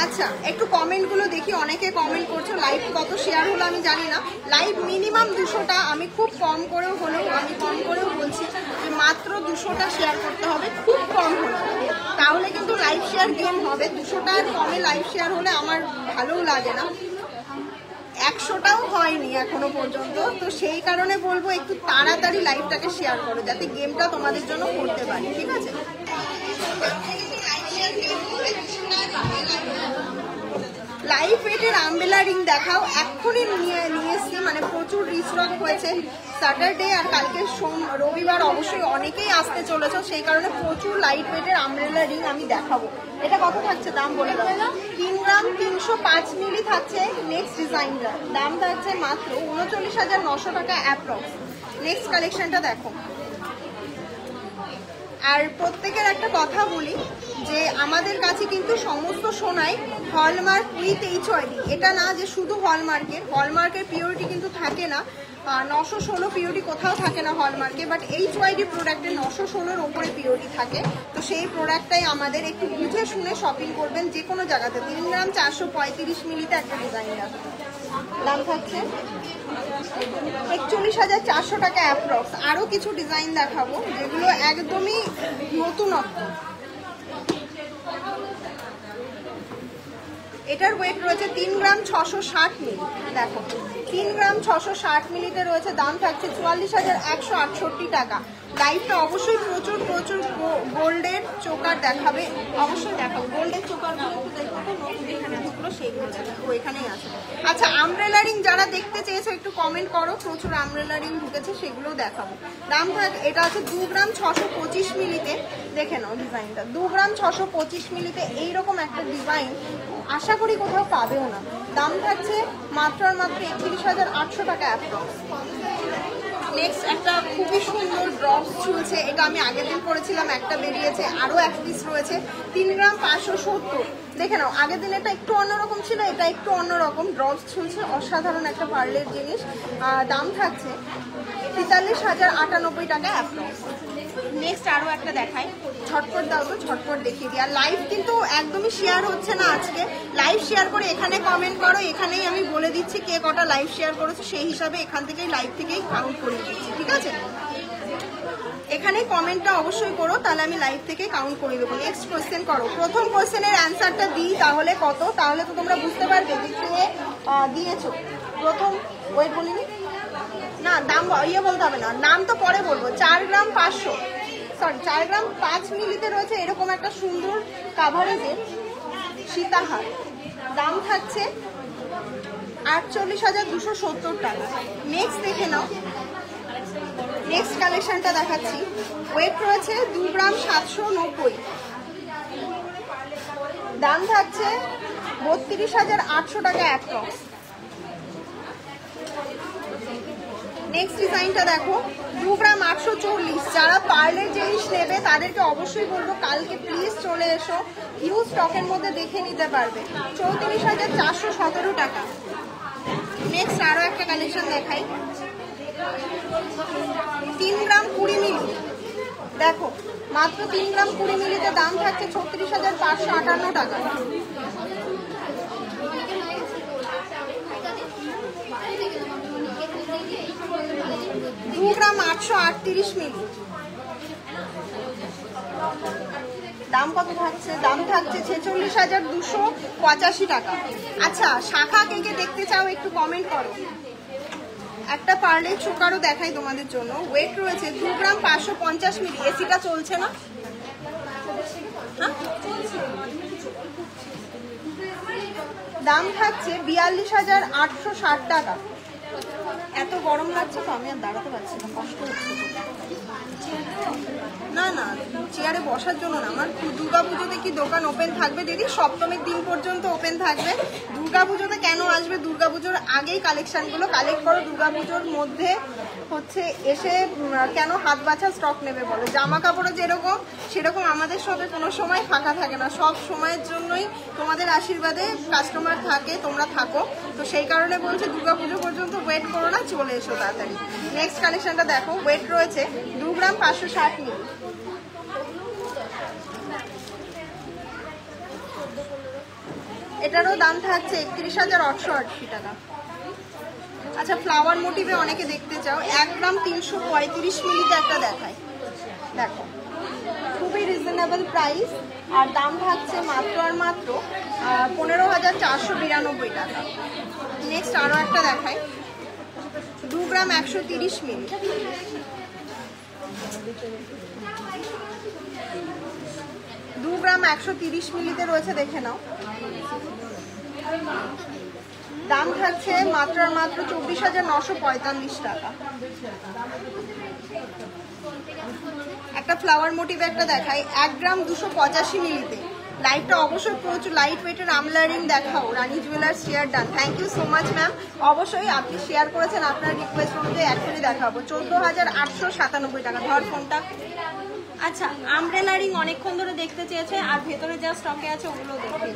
আচ্ছা, একটু কমেন্টগুলো দেখি, অনেকে কমেন্ট করছো। লাইভ কত শেয়ার হলো আমি জানি না, লাইভ মিনিমাম 200টা, আমি খুব কম করেও হলেও বলছি যে মাত্র 200টা শেয়ার করতে হবে, খুব কম হলো, তাহলে কিন্তু লাইভ শেয়ার গেম হবে। 200টার কমে লাইভ শেয়ার হলে আমার ভালোও লাগে না। 100টাও হয়নি এখনো পর্যন্ত, তো সেই কারণে বলবো একটু তাড়াতাড়ি লাইভটাকে শেয়ার করো, যাতে গেমটা তোমাদের জন্য করতে পারি, ঠিক আছে? লাইভ ওয়েটের আমব্রেলা রিং দেখাও, এক্ষুনি নিয়ে এসছি, মানে প্রচুর রিস্টক হয়েছে। স্যাটারডে আর কালকে রবিবার অবশ্যই অনেকেই আসতে চলেছ, সেই কারণে প্রচুর লাইট ওয়েটের আমব্রেলা রিং আমি দেখাবো। এটা কত থাকছে দাম বলে দাও? 3 গ্রাম 305 মিলি থাকছে। নেক্সট ডিজাইনটা দাম থাকছে মাত্র 39,900 টাকা অ্যাপ্রক্স। নেক্সট কালেকশনটা দেখো। আর প্রত্যেকের একটা কথা বলি যে আমাদের কাছে কিন্তু সমস্ত সোনাই হলমার্ক উইথ HYD। এটা না যে শুধু হলমার্কের পিওরিটি কিন্তু থাকে না, 916 পিওরিটি কোথাও থাকে না হলমার্কে, বাট HYD প্রোডাক্টে 916-এর ওপরে পিওরিটি থাকে। তো সেই প্রোডাক্টটাই আমাদের, একটু বুঝে শুনে শপিং করবেন যে কোনো জায়গাতে। 3 গ্রাম 435 মিলিতে একটা ডিজাইন আছে, দাম থাকছে 41,400 টাকা অ্যাপ্রক্স। আরও কিছু ডিজাইন দেখাবো যেগুলো একদমই নতুনত্ব। এটার ওয়েট রয়েছে 3 গ্রাম 660 মিলি, দেখো 3 গ্রাম 660 মিলিতে রয়েছে, দাম থাকছে 44,168 টাকা। লাইভটা অবশ্যই প্রচুর গোল্ডের চোকার দেখাবে, অবশ্যই দেখাবো। গোল্ডের চোকারগুলো একটু দেখো, এখানে যেগুলো সেইগুলো দেখো, এখানেই আছে। আচ্ছা, আমব্রেলা রিং যারা দেখতে চেয়েছো একটু কমেন্ট করো, প্রচুর আমব্রেলা রিং ঢুকেছে, সেগুলোও দেখাবো। দাম এটা আছে 2 গ্রাম 625 মিলিতে, দেখে নাও ডিজাইনটা। 2 গ্রাম 625 মিলিতে এইরকম একটা ডিজাইন আশা করি কোথাও পাবেও না। দাম থাকছে মাত্র 31,800 টাকা অ্যাপ্রক্স। নেক্সট একটা খুবই সুন্দর ড্রপস চলছে, এটা আমি আগের দিন করেছিলাম, একটা বেরিয়েছে, আরও 1 পিস রয়েছে। 3 গ্রাম 570, দেখে নাও। আগের দিন এটা একটু অন্যরকম ছিল, এটা একটু অন্যরকম। ড্রপস চলছে, অসাধারণ একটা পার্লের জিনিস। দাম থাকছে 43,098 টাকা অ্যাপ্রক্স। নেক্সট আরও একটা দেখাই, ঝটপট দাও তো, ঝটপট দেখিয়ে দিই। আর লাইভ কিন্তু একদমই শেয়ার হচ্ছে না আজকে। লাইভ শেয়ার করে এখানে কমেন্ট করো, এখানেই আমি বলে দিচ্ছি কে কটা লাইভ শেয়ার করেছে, সেই হিসাবে এখান থেকেই লাইভ থেকেই কাউন্ট করে দিচ্ছি, ঠিক আছে? এখানে কমেন্টটা অবশ্যই করো, তাহলে আমি লাইভ থেকে কাউন্ট করে দেবো। নেক্সট কোয়েশ্চেন করো। প্রথম কোয়েশ্চেনের অ্যান্সারটা দিই তাহলে কত, তাহলে তো তোমরা বুঝতে পারবে যে কে দিয়েছো। প্রথম ওয়েট বলিনি না, দাম বলতে হবে না, নাম তো পরে বলবো। 4 গ্রাম 5 মিলিতে রয়েছে এরকম একটা সুন্দর কাভারেজের সীতাহার, দাম থাকছে 48,270 টাকা। নেক্সট দেখে নাও, নেক্সট কালেকশনটা দেখাচ্ছি। ওয়েট রয়েছে 2 গ্রাম 790, দাম থাকছে 32,800 টাকা অ্যাপ্রক্স। নেক্সট ডিজাইনটা দেখো, 2 গ্রাম 840। যারা পার্লের জিনিস নেবে তাদেরকে অবশ্যই বলবো কালকে প্লিজ চলে এসো, হিউজ স্টকের মধ্যে দেখে নিতে পারবে। 34,417 টাকা। নেক্সট আরও একটা কালেকশন দেখাই, 3 গ্রাম 20 মিলি, দেখো মাত্র 3 গ্রাম 20 মিলিতে দাম থাকছে 36,558 টাকা। 838 মিলি। দাম কত থাকছে? দাম থাকছে 46,285 টাকা। আচ্ছা, শাখা কে কে দেখতে চাও একটু কমেন্ট করো। একটা পার্লে চোকারও দেখাই তোমাদের জন্য। ওয়েট রয়েছে 2 গ্রাম 550 মিলি। এসিটা চলছে না? দাম থাকছে 42,860 টাকা। এত গরম লাগছে তো আমি আর দাঁড়াতে পারছি না, কষ্ট হচ্ছে। না না, চেয়ারে বসার জন্য না। আমার দুর্গাপুজোতে কি দোকান ওপেন থাকবে দিদি? সপ্তমীর দিন পর্যন্ত ওপেন থাকবে। দুর্গাপুজোতে কেন আসবে? দুর্গাপুজোর আগেই কালেকশনগুলো কালেক্ট করো। দুর্গাপুজোর মধ্যে হচ্ছে এসে কেন হাত বাছা স্টক নেবে বলো? জামা কাপড়ও যেরকম সেরকম আমাদের শপে কোনো সময় ফাঁকা থাকে না। সব সময়ের জন্যই তোমাদের আশীর্বাদে কাস্টমার থাকে, তোমরা থাকো। তো সেই কারণে বলছি দুর্গাপুজো পর্যন্ত ওয়েট করো না, চলে এসো তাড়াতাড়ি। নেক্সট কালেকশনটা দেখো। ওয়েট রয়েছে 2 গ্রাম 560 মিলি। এটারও দাম থাকছে 31,880 টাকা। আচ্ছা, ফ্লাওয়ার মোটিভে অনেকে দেখতে চাও। 1 গ্রাম 335 মিলিতে একটা দেখায়, দেখো খুবই রিজনেবল প্রাইস। আর দাম থাকছে মাত্র আর মাত্র 15,492 টাকা। নেক্সট আরও একটা দেখায়, 2 গ্রাম 130 মিলি। দু গ্রাম 130 মিলিতে রয়েছে, দেখে নাও। দাম থাকছে মাত্র আর মাত্র 24,945 টাকা। একটা ফ্লাওয়ার মোটিভে একটা দেখাই, 1 গ্রাম 285 মিলিতে। লাইটটা অবশ্যই প্রচুর লাইট ওয়েটের আমলা রিং দেখাও। Rani jewellers share done, thank you so much ma'am. অবশ্যই আপনি শেয়ার করেছেন, আপনার রিকোয়েস্ট অনুযায়ী এখনই দেখাবো। 14,897 টাকা। ধর ফোনটা। আচ্ছা, আমব্রেলা রিং অনেকক্ষণ ধরে দেখতে চেয়েছে, আর ভেতরে যা স্টকে আছে ওগুলো দেখে।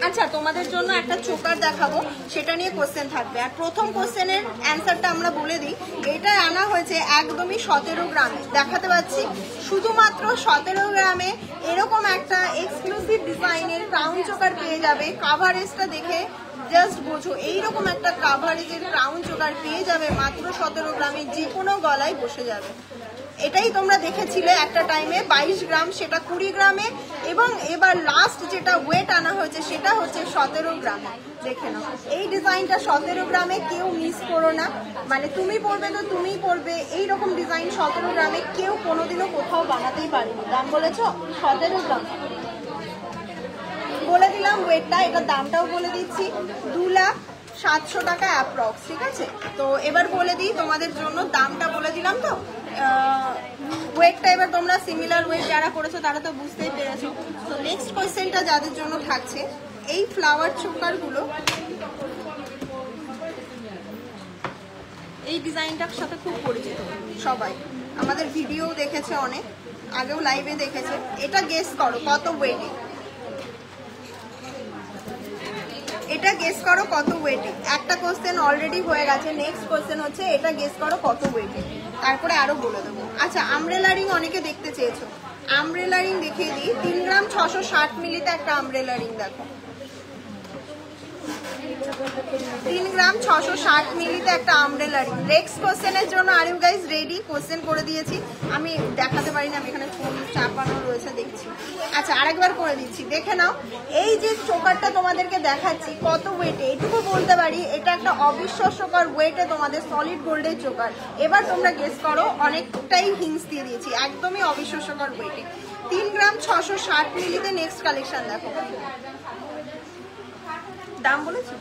আচ্ছা, তোমাদের জন্য একটা চোকার দেখাবো, সেটা নিয়ে কোশ্চেন থাকবে। আর প্রথম কোশ্চেনের অ্যান্সারটা আমরা বলে দিই। এটা আনা হয়েছে একদমই 17 গ্রামে। দেখাতে পাচ্ছি শুধুমাত্র 17 গ্রামে এরকম একটা এক্সক্লুসিভ ডিজাইনের ক্রাউন চোকার পেয়ে যাবে। কাভারেজটা দেখে জাস্ট বোঝো, এইরকম একটা কাভারেজের ক্রাউন চোকার পেয়ে যাবে মাত্র 17 গ্রামে, যে কোনো গলায় বসে যাবে। এটাই তোমরা দেখেছিলে একটা টাইমে 22 গ্রাম, সেটা 20 গ্রামে, এবং এবার লাস্ট যেটা ওয়েট আনা হয়েছে সেটা হচ্ছে 17 গ্রামে। দেখে নাও এই ডিজাইনটা 17 গ্রামে, কেউ মিস করো না। মানে তুমি পরবে তো তুমিই পরবে, এইরকম ডিজাইন 17 গ্রামে কেউ কোনোদিনও কোথাও বানাতেই পারেনি। দাম বলেছো 17 গ্রাম। বলে দিলাম ওয়েটটা, এটার দামটাও বলে দিচ্ছি, 2,07,000 টাকা অ্যাপ্রক্স। ঠিক আছে, তো এবার বলে দিই তোমাদের জন্য, দামটা বলে দিলাম তো। ওয়েটটা এবার তোমরা সিমিলার ওয়েট যারা করেছো তারা তো বুঝতেই পেরেছো। তো নেক্সট কোয়েশ্চেনটা যাদের জন্য থাকছে, এই ফ্লাওয়ার চোকারগুলো এই ডিজাইনটার সাথে খুব পরিচিত সবাই, আমাদের ভিডিও দেখেছে অনেক, আগেও লাইভে দেখেছে। এটা গেস করো কত ওয়েটে, এটা গেস করো কত ওয়েটে। একটা কোশ্চেন অলরেডি হয়ে গেছে, নেক্সট কোশ্চেন হচ্ছে এটা গেস করো কত ওয়েটে, তারপরে আরো বলে দেবো। আচ্ছা, আমব্রেলা রিং অনেকে দেখতে চেয়েছো, আমব্রেলা রিং দেখিয়ে দিই। 3 গ্রাম 660 মিলিতে একটা আমব্রেলা রিং দেখো। 3 গ্রাম 660 মিলিতে একটা আমব্রেলা রিং। নেক্সট কোশ্চেনের জন্য are you guys ready? Question করে দিয়েছি, আমি দেখাতে পারি না, আমি এখানে ফোন চাপানো রয়েছে দেখছি। আচ্ছা, আরেকবার করে দিচ্ছি, দেখে নাও। এই যে চোকারটা তোমাদেরকে দেখাচ্ছি কত ওয়েটে, এটুকু বলতে পারি এটা একটা অবিশ্বাস্যকর ওয়েটে তোমাদের সলিড গোল্ডের চোকার। এবার তোমরা গেস করো, অনেকটাই হিন্টস দিয়ে দিয়েছি, একদমই অবিশ্বাস্যকর ওয়েটে। 3 গ্রাম 660 মিলিতে নেক্সট কালেকশন দেখো। দাম বলেছি,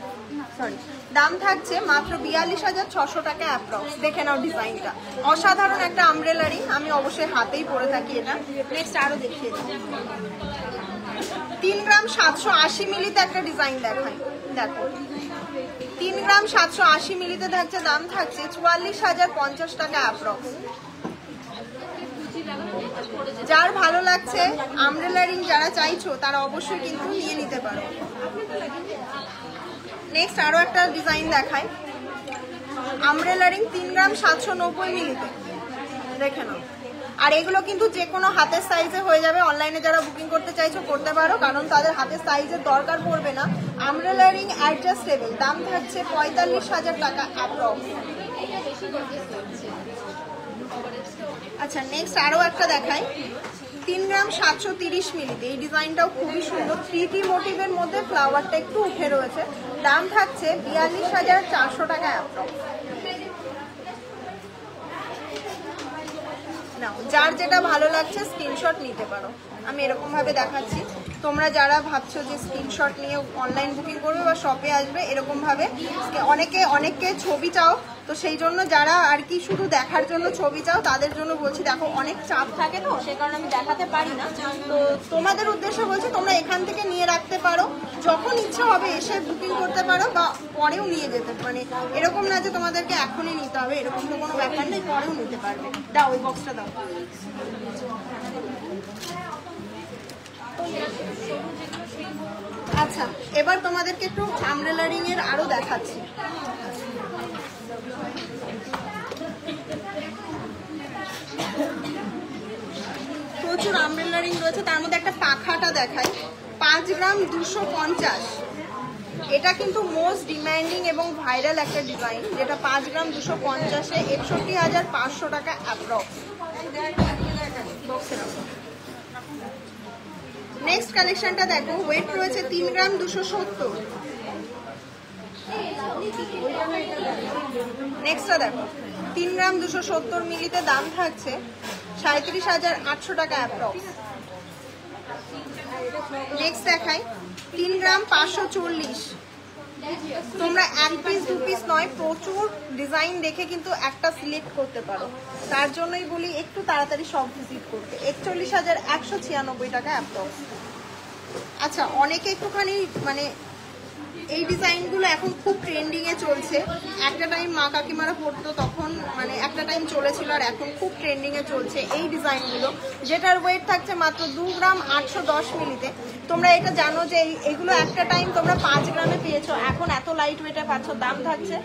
সরি, দাম থাকছে মাত্র 42,600 টাকা অ্যাপ্রক্স। দেখে নাও ডিজাইনটা, অসাধারণ একটা আমব্রেলা রিং, আমি অবশ্যই হাতেই পরে থাকি এটা। নেক্সট আরো দেখিয়ে দিই। 3 গ্রাম 780 মিলিতে একটা ডিজাইন দেখাই, দেখো 3 গ্রাম 780 মিলিতে থাকছে, দাম থাকছে 44,050 টাকা অ্যাপ্রক্স। যার ভালো লাগছে আমব্রেলা রিং যারা চাইছো তারা অবশ্যই কিন্তু নিয়ে নিতে পারো। নেক্সট আরো একটা ডিজাইন দেখাই, আমব্রেলা রিং 3 গ্রাম 790 মিলিতে, দেখে নাও। আর এগুলো কিন্তু যে কোনো হাতের সাইজে হয়ে যাবে। অনলাইনে যারা বুকিং করতে চাইছো করতে পারো, কারণ তাদের হাতের সাইজের দরকার পড়বে না। আমব্রেলা রিং অ্যাডজাস্টেবল, দাম থাকছে 45,000 টাকা অ্যাপ্রক্স। আচ্ছা নেক্সট আরো একটা দেখাই 3 গ্রাম 730 মিলিতে। এই ডিজাইনটাও খুবই সুন্দর, 3D মোটিভের মধ্যে ফ্লাওয়ারটা একটু উঠে রয়েছে। দাম থাকছে 42,400 টাকা অ্যাপ্রক্স। নাও যার যেটা ভালো লাগছে স্ক্রিনশট নিতে পারো। আমি এরকম ভাবে দেখাচ্ছি, তোমরা যারা ভাবছো যে স্ক্রিনশট নিয়ে অনলাইন বুকিং করবে বা শপে আসবে এরকম ভাবে, অনেককে ছবি চাও, তো সেই জন্য যারা আর কি শুধু দেখার জন্য ছবি চাও তাদের জন্য বলছি, দেখো অনেক চাপ থাকে তো সেই কারণে আমি দেখাতে পারি না। তো তোমাদের উদ্দেশ্যে বলছি তোমরা এখান থেকে নিয়ে রাখতে পারো, যখন ইচ্ছা হবে এসে বুকিং করতে পারো বা পরেও নিয়ে যেতে, মানে এরকম না যে তোমাদেরকে এখনই নিতে হবে, এরকম তো কোনো ব্যাপার নেই, পরেও নিতে পারবে। দাও ওই বক্সটা দাও। আচ্ছা এবার তোমাদেরকে একটু আমব্রেলা রিং এর আরো দেখাচ্ছি। প্রচুর আমব্রেলা রিং রয়েছে, তার মধ্যে একটা পাখাটা দেখাই 5 গ্রাম 250। এটা কিন্তু মোস্ট ডিমান্ডিং এবং ভাইরাল একটা ডিজাইন, যেটা 5 গ্রাম 250-এ 61,500 টাকা অ্যাপ্রক্স। নেক্সট কালেকশনটা দেখো, ওয়েট রয়েছে 3 গ্রাম 270। নেক্সটটা দেখো 3 গ্রাম 270 মিলিতে, দাম থাকছে 37,800 টাকা অ্যাপ্রক্স। নেক্সট দেখাই 3 গ্রাম 540। তোমরা এক পিস দু পিস নয়, প্রচুর ডিজাইন দেখে কিন্তু একটা সিলেক্ট করতে পারো, তার জন্যই বলি একটু তাড়াতাড়ি সব ভিজিট করতে। 41,196 টাকা অ্যাপ্রক্স। আচ্ছা অনেকে একটুখানি মানে এই ডিজাইনগুলো এখন খুব ট্রেন্ডিং এ চলছে, একটা টাইম মা কাকিমারা পড়তো তখন, মানে একটা টাইম চলেছিল আর এখন খুব ট্রেন্ডিং এ চলছে এই ডিজাইনগুলো, যেটার ওয়েট থাকছে মাত্র 2 গ্রাম 810 মিলিতে। তোমরা এটা জানো যে এগুলো একটা টাইম তোমরা 5 গ্রামে পেয়েছো, এখন এত লাইট ওয়েটে পাচ্ছ। দাম থাকছে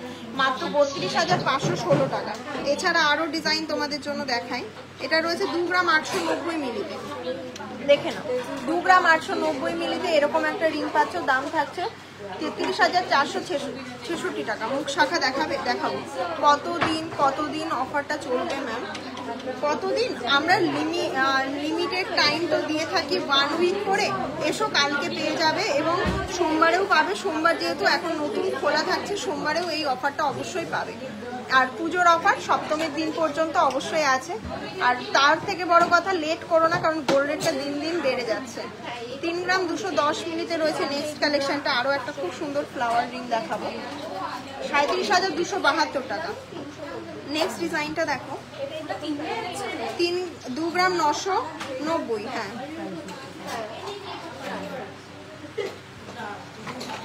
মাত্র 32,516 টাকা। এছাড়া আরো ডিজাইন তোমাদের জন্য দেখাই, এটা রয়েছে 2 গ্রাম 890 মিলিতে। দেখে নাও 2 গ্রাম 890 মিলিতে এরকম একটা রিং পাচ্ছ, দাম থাকছে 33,466 টাকা। মুখ শাখা দেখাবো। কতদিন অফারটা চলবে ম্যাম? কতদিন? আমরা লিমিটেড টাইম তো দিয়ে থাকি 1 উইক করে। এসো কালকে পেয়ে যাবে এবং সোমবারেও পাবে। সোমবার যেহেতু এখন নতুন খোলা থাকছে, সোমবারেও এই অফারটা অবশ্যই পাবে। আর পুজোর অফার সপ্তমীর দিন পর্যন্ত অবশ্যই আছে। আর তার থেকে বড় কথা, লেট করো না, কারণ গোল্ড রেটটা দিন দিন বেড়ে যাচ্ছে। 3 গ্রাম 210 মিলিতে রয়েছে নেক্সট কালেকশনটা। আরও একটা খুব সুন্দর ফ্লাওয়ার রিং দেখাবো, 37,272 টাকা। নেক্সট ডিজাইনটা দেখো 2 গ্রাম 990। হ্যাঁ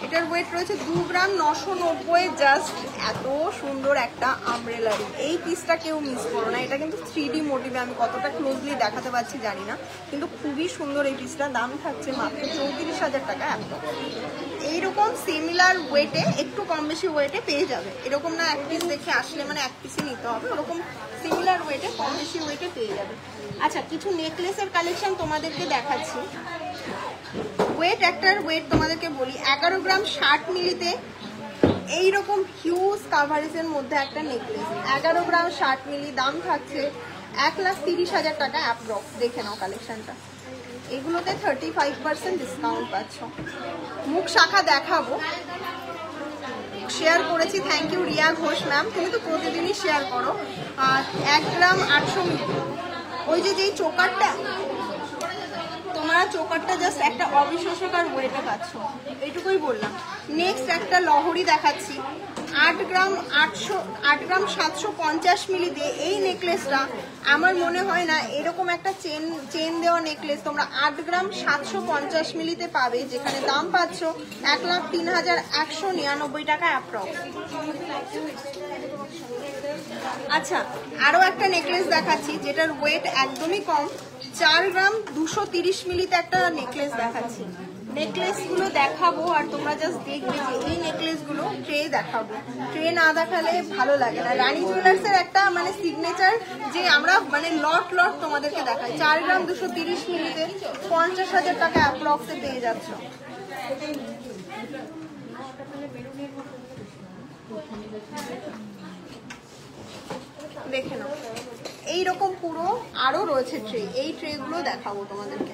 এটার ওয়েট রয়েছে 2 গ্রাম 990। জাস্ট এত সুন্দর একটা আমব্রেলা রিং, এই পিসটা কেউ মিস করো না। এটা কিন্তু 3D মোটিভে, আমি কতটা ক্লোজলি দেখাতে পারছি জানি না, কিন্তু খুবই সুন্দর এই পিসটা। দাম থাকছে মাত্র 34,000 টাকা। এইরকম সিমিলার ওয়েটে, একটু কম বেশি ওয়েটে পেয়ে যাবে। এরকম না এক পিস দেখে আসলে মানে এক পিসই নিতে হবে, ওরকম সিমিলার ওয়েটে কম বেশি ওয়েটে পেয়ে যাবে। আচ্ছা কিছু নেকলেসের কালেকশন তোমাদেরকে দেখাচ্ছি। একটার ওয়েট তোমাদেরকে বলি 11 গ্রাম 60 মিলিতে এইরকম হিউজ কাভারেজের মধ্যে একটা নেকলেস, 11 গ্রাম 60 মিলি। দাম থাকছে 1,30,000 টাকা অ্যাপ্রক্স। দেখে নাও কালেকশনটা, এগুলোতে 35% ডিসকাউন্ট পাচ্ছ। মুখ শাখা দেখাবো, শেয়ার করেছি। Thank you Riya Ghosh ma'am, তুমি তো প্রতিদিনই শেয়ার করো। 1 গ্রাম 800 মিলি। ওই যেই চোকারটা, তোমরা চোকারটা জাস্ট একটা অবিশ্বাস্যকর ওয়েটে পাচ্ছ, এইটুকুই বললাম। নেক্সট একটা লহরি দেখাচ্ছি 8 গ্রাম 750 মিলিতে। এই নেকলেসটা আমার মনে হয় না এরকম একটা চেন দেওয়া নেকলেস তোমরা 8 গ্রাম 750 মিলিতে পাবে, যেখানে দাম পাচ্ছ 1,03,199 টাকা অ্যাপ্রক্স। আচ্ছা আরো একটা নেকলেস দেখাচ্ছি যেটার ওয়েট একদমই কম, 4 গ্রাম 230 মিলিতে একটা নেকলেস দেখাচ্ছি। নেকলেসগুলো দেখাবো আর তোমরা জাস্ট দেখবে যে এই নেকলেসগুলো ট্রে দেখাবো, ট্রে না দেখালে ভালো লাগে না। রানী জুয়েলার্সের একটা মানে সিগনেচার যে আমরা মানে লট তোমাদেরকে দেখাই। 4 গ্রাম 230 মিলিতে 50,000 টাকা অ্যাপ্রক্সে পেয়ে যাচ্ছ। দেখে নাও এইরকম পুরো আরো রয়েছে ট্রে, এই ট্রেগুলো দেখাবো তোমাদেরকে।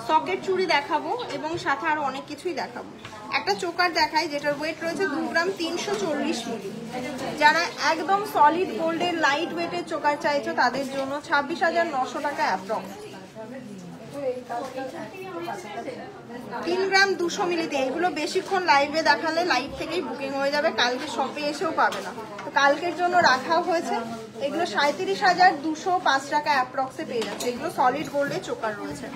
সকেট চুড়ি দেখাবো এবং সাথে আরো অনেক কিছুই দেখাবো। একটা চোকার দেখাই যেটার ওয়েট রয়েছে 2 গ্রাম 340 মিলি। যারা একদম সলিড গোল্ডের লাইট ওয়েটের চোকার চাইছো তাদের জন্য 26,900 টাকা অ্যাপ্রক্স। 3 গ্রাম 200 মিলিতে। এগুলো বেশিক্ষণ লাইভে দেখালে লাইভ থেকেই বুকিং হয়ে যাবে, কালকে শপে এসেও পাবে না, তো কালকের জন্য রাখা হয়েছে। এগুলো 37,205 টাকা অ্যাপ্রক্সে পেয়ে যাচ্ছে। এগুলো সলিড গোল্ডের চোকার রয়েছে,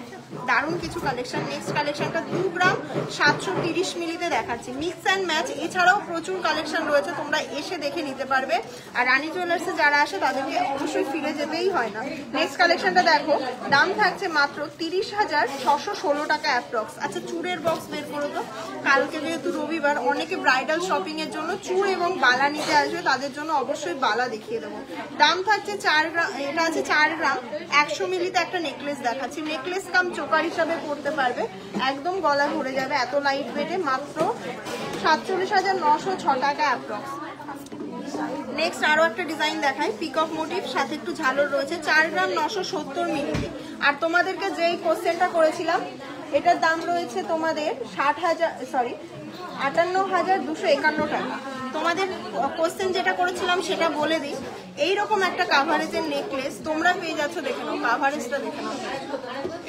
দারুণ কিছু কালেকশন। নেক্সট কালেকশনটা 2 গ্রাম 730 মিলিতে দেখাচ্ছি, মিক্স অ্যান্ড ম্যাচ। এছাড়াও প্রচুর কালেকশন রয়েছে, তোমরা এসে দেখে নিতে পারবে। আর রানী জুয়েলার্সে যারা আসে তাদেরকে অবশ্যই ফিরে যেতেই হয় না। নেক্সট কালেকশনটা দেখো, দাম থাকছে মাত্র 30,616 টাকা অ্যাপ্রক্স। আচ্ছা চুড়ের বক্স বের করো তো, কালকে যেহেতু রবিবার অনেকে ব্রাইডাল শপিং এর জন্য চুড় এবং বালা নিতে আসবে, তাদের জন্য অবশ্যই বালা দেখিয়ে দেবো। দাম থাকছে 4 গ্রাম, এটা আছে 4 গ্রাম 100 মিলিতে একটা নেকলেস দেখাচ্ছি। নেকলেস কাম চোকার হিসাবে পড়তে পারবে, একদম গলা ভরে যাবে এত লাইট ওয়েটে, মাত্র 47,906 টাকা অ্যাপ্রক্স। নেক্সট আরো একটা ডিজাইন দেখাই, পিকক মোটিভ সাথে একটু ঝালর রয়েছে, 4 গ্রাম 970 মিলিতে। আর তোমাদেরকে যেই কোশ্চেনটা করেছিলাম এটার দাম রয়েছে তোমাদের 58,251 টাকা। তোমাদের কোশ্চেন যেটা করেছিলাম সেটা বলে দিই, এইরকম একটা কাভারেজের নেকলেস তোমরা পেয়ে যাচ্ছ, দেখে নাও কাভারেজটা দেখে নাও,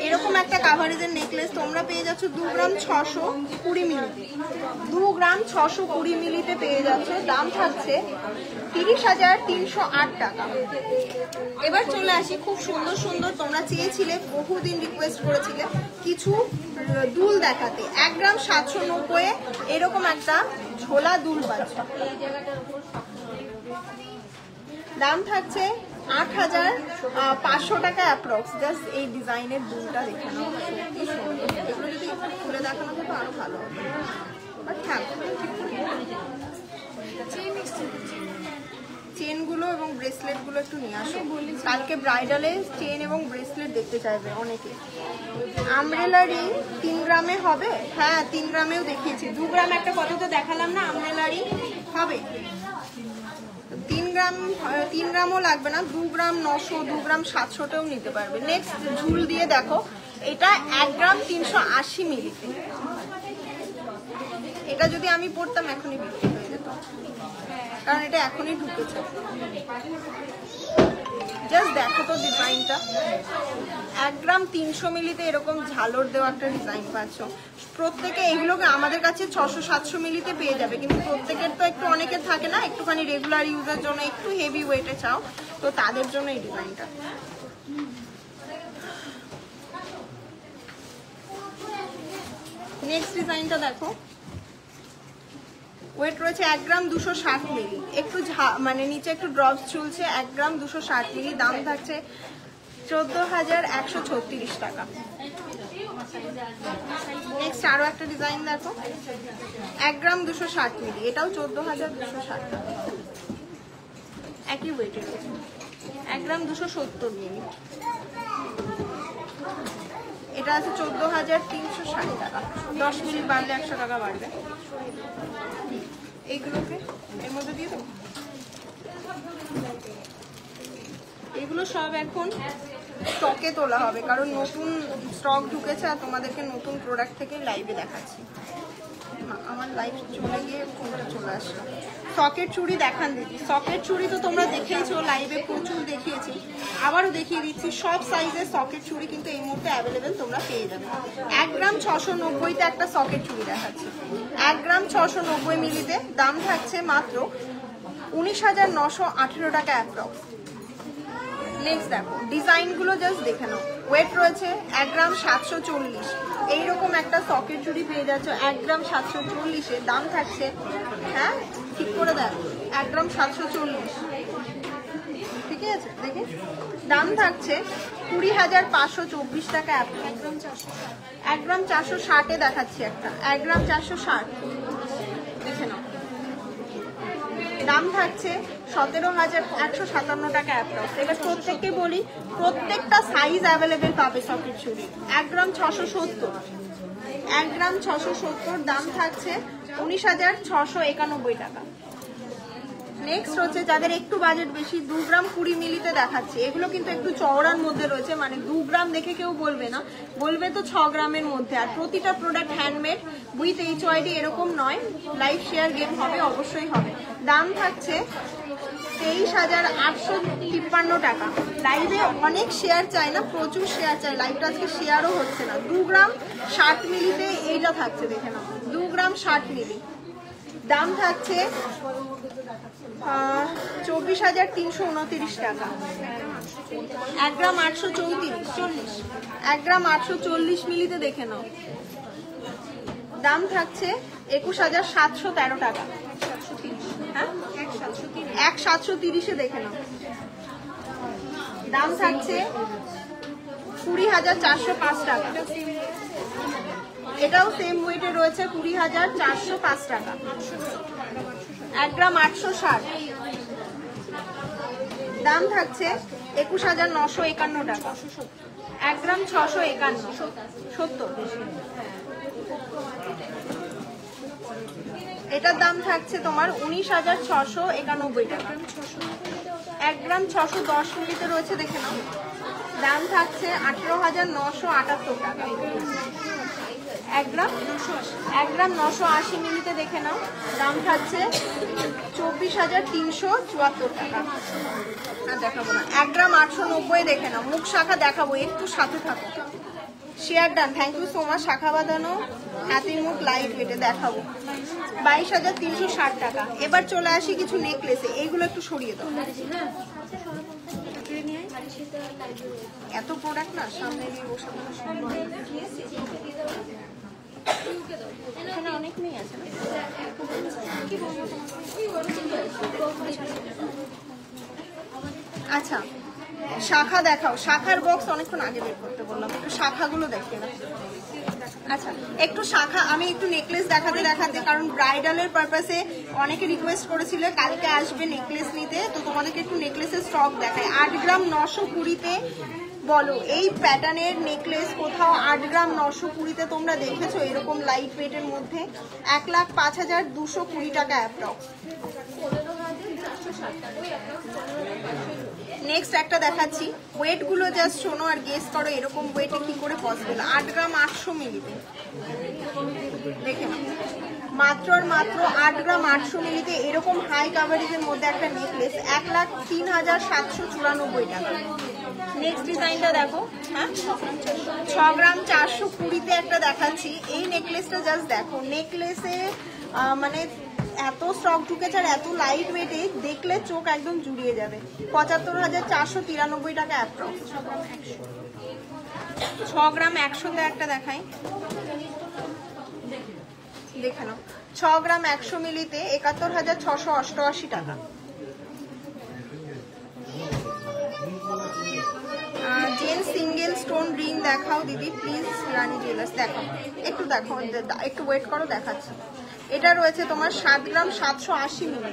এরকম একটা কাভারেজের নেকলেস তোমরা পেয়ে যাচ্ছ 2 গ্রাম 620 মিলিতে। 2 গ্রাম 620 মিলিতে পেয়ে যাচ্ছ। দাম থাকছে 30,308 টাকা। এবার চলে আসি, খুব সুন্দর সুন্দর তোমরা চেয়েছিলে, বহুদিন রিকোয়েস্ট করেছিলে কিছু দুল দেখাতে। 1 গ্রাম 790 এরকম একটা ঝোলা দুল পাচ্ছ, দাম থাকছে 8,500 টাকা অ্যাপ্রক্স। জাস্ট এই ডিজাইনের দুলটা দেখে নাও, সত্যি সুন্দর। এগুলো যদি খুলে দেখানো যেত আরো ভালো হতো, বাট থাক। চেনগুলো এবং ব্রেসলেটগুলো একটু নিয়ে আসো, কালকে ব্রাইডালে চেন এবং ব্রেসলেট দেখতে চাইবে অনেকে। আমব্রেলা রিং 3 গ্রামে হবে? হ্যাঁ 3 গ্রামেও দেখিয়েছি। 2 গ্রাম একটা কতটা দেখালাম না, আমব্রেলা রিং হবে। 3 গ্রামও লাগবে না, 2 গ্রাম 900, 2 গ্রাম 700তেও নিতে পারবে। নেক্সট ঝুল দিয়ে দেখো, এটা 1 গ্রাম 380 মিলিতে। এটা যদি আমি পড়তাম এখনই বিক্রি হয়ে যেত, কারণ এটা এখনই ঢুকেছে। জাস্ট দেখো তো ডিজাইনটা, 1 গ্রাম 300 মিলিতে এরকম ঝালর দেওয়া একটা ডিজাইন পাচ্ছ। প্রত্যেকে এগুলোকে আমাদের কাছে 600-700 মিলিতে পেয়ে যাবে, কিন্তু প্রত্যেকের তো একটু অনেকের থাকে না, একটুখানি রেগুলার ইউজের জন্য একটু হেভি ওয়েটে চাও, তো তাদের জন্য এই ডিজাইনটা। নেক্সট ডিজাইনটা দেখো, ওয়েট রয়েছে 1 গ্রাম 260 মিলি, একটু মানে নিচে একটু ড্রপস চলছে, 1 গ্রাম 260 মিলি। দাম থাকছে 14,136 টাকা। নেক্সট আরো একটা ডিজাইন দেখো, 1 গ্রাম 260 মিলি, এটাও 14,260 টাকা, একই ওয়েটের রয়েছে। 1 গ্রাম 270 মিলি, এটা আছে 14,360 টাকা। 10 মিলি বাড়লে 100 টাকা বাড়বে। এইগুলোকে এর মধ্যে দিয়ে দেবো। এগুলো সব এখন স্টকে তোলা হবে, কারণ নতুন স্টক ঢুকেছে আর তোমাদেরকে নতুন প্রোডাক্ট থেকে লাইভে দেখাচ্ছি। আমার লাইভ চলে গিয়ে ফোনটা চলে আসলো। সকেট চুড়ি দেখান দিদি, সকেট চুড়ি তো তোমরা দেখেইছো, লাইভে প্রচুর দেখিয়েছি, আবারও দেখিয়ে দিচ্ছি। সব সাইজের সকেট চুড়ি কিন্তু এই মুহূর্তে অ্যাভেলেবেল তোমরা পেয়ে যাবে। 1 গ্রাম 690তে একটা সকেট চুড়ি দেখাচ্ছি, 1 গ্রাম 690 মিলিতে। দাম থাকছে মাত্র 19,918 টাকা অ্যাপ্রক্স। নেক্সট দেখো ডিজাইনগুলো জাস্ট দেখে নাও, ওয়েট রয়েছে 1 গ্রাম 740। এইরকম একটা সকেট চুড়ি পেয়ে যাচ্ছ 1 গ্রাম 740-এ। দাম থাকছে, হ্যাঁ ঠিক করে দেখো, 1 গ্রাম 740, ঠিক আছে দেখে। দাম থাকছে 20,524 টাকা অ্যাপ্রক্স। 1 গ্রাম 460-এ দেখাচ্ছি একটা, 1 গ্রাম 460 দেখে নাও। দাম থাকছে 17,157 টাকা অ্যাপ্রক্স। এবার প্রত্যেককে বলি, প্রত্যেকটা সাইজ অ্যাভেলেবেল পাবে সকেট চুড়ি। 1 গ্রাম 670, 1 গ্রাম 670, দাম থাকছে 19,691 টাকা। নেক্সট হচ্ছে যাদের একটু বাজেট বেশি, 2 গ্রাম 20 মিলিতে দেখাচ্ছে। এগুলো কিন্তু একটু চওড়ার মধ্যে রয়েছে, মানে 2 গ্রাম দেখে কেউ বলবে না, বলবে তো 6 গ্রামের মধ্যে। আর প্রতিটা প্রোডাক্ট হ্যান্ডমেড উইথ HYD এরকম নয়, লাইভ শেয়ার গেম হবে, অবশ্যই হবে। দাম থাকছে 23,853 টাকা। লাইভে অনেক শেয়ার চাই না, প্রচুর শেয়ার চাই, লাইভটা আজকে শেয়ারও হচ্ছে না। 2 গ্রাম 60 মিলিতে এইটা থাকছে, দেখে নাও, 2 গ্রাম 60 মিলি। দাম থাকছে 24,329 টাকা। 1 গ্রাম 840, 1 গ্রাম 840 মিলিতে দেখে নাও, দাম থাকছে 21,713 টাকা। হ্যাঁ, 1,730 দেখে নাও, দাম থাকছে 20,405 টাকা। এটাও সেম ওয়েটে রয়েছে, 20,405 টাকা। 1 গ্রাম 860, দাম থাকছে 21,951 টাকা। 1 গ্রাম 651, 70। এটার দাম থাকছে তোমার 19,691 টাকা। 1 গ্রাম 610 মিলিতে রয়েছে, দেখে নাও, দাম থাকছে 18,978 টাকা। 1 গ্রাম 980 মিলিতে দেখে নাও, দাম থাকছে 24,374 টাকা। না দেখাবো না। 1 গ্রাম 890 দেখে নাও, মুখ শাখা দেখাবো, একটু সাথে থাকো। Share done, thank you so much. শাখা বাঁধানো হাতির মুখ লাইট ওয়েটে দেখাবো, 22,360 টাকা। এবার চলে আসি কিছু নেকলেসে, এইগুলো একটু সরিয়ে দাও। এত প্রোডাক্ট না সামনে নিয়ে বসে এখানে অনেক নেই আছে না। আচ্ছা, শাখা দেখাও। শাখার বক্স অনেকক্ষণ আগে বের করতে বললাম, একটু শাখাগুলো দেখে না। আচ্ছা, একটু শাখা, আমি একটু নেকলেস দেখাতে, কারণ ব্রাইডালের পারপাসে অনেকে রিকোয়েস্ট করেছিল কালকে আসবে নেকলেস নিতে, তো তোমাদেরকে একটু নেকলেসের স্টক দেখায়। 8 গ্রাম 920-তে বলো এই প্যাটার্নের নেকলেস কোথাও 8 গ্রাম 920-তে তোমরা দেখেছো এরকম লাইট ওয়েটের মধ্যে? 1,05,220 টাকা অ্যাপ্রক্স। নেক্সট একটা দেখাচ্ছি, ওয়েট গুলো জাস্ট শোনো আর গেস করো এরকম ওয়েটে কি করে পসিবল। 8 গ্রাম 800 মিলিতে দেখে নাও, মাত্র 8 গ্রাম 800 মিলিতে এরকম হাই কাভারেজের মধ্যে একটা নেকলেস, 1,03,794 টাকা। নেক্সট ডিজাইনটা দেখো, হ্যাঁ 6 গ্রাম 420-তে একটা দেখাচ্ছি। এই নেকলেসটা জাস্ট দেখো, নেকলেসে মানে এত স্টক ঢুকেছে আর এত লাইট ওয়েটে, দেখলে চোখ একদম জুড়িয়ে যাবে। 75,493 টাকা অ্যাপ্রক্স। 6 গ্রাম 100-তে একটা দেখাই, দেখে নাও, 6 গ্রাম 100 মিলিতে 71,688 টাকা। জেন সিঙ্গেল স্টোন রিং দেখাও দিদি প্লিজ, রানী জুয়েলার্স দেখাও, একটু দেখো, একটু ওয়েট করো, দেখাচ্ছি। এটা রয়েছে তোমার 7 গ্রাম 780 মিলি,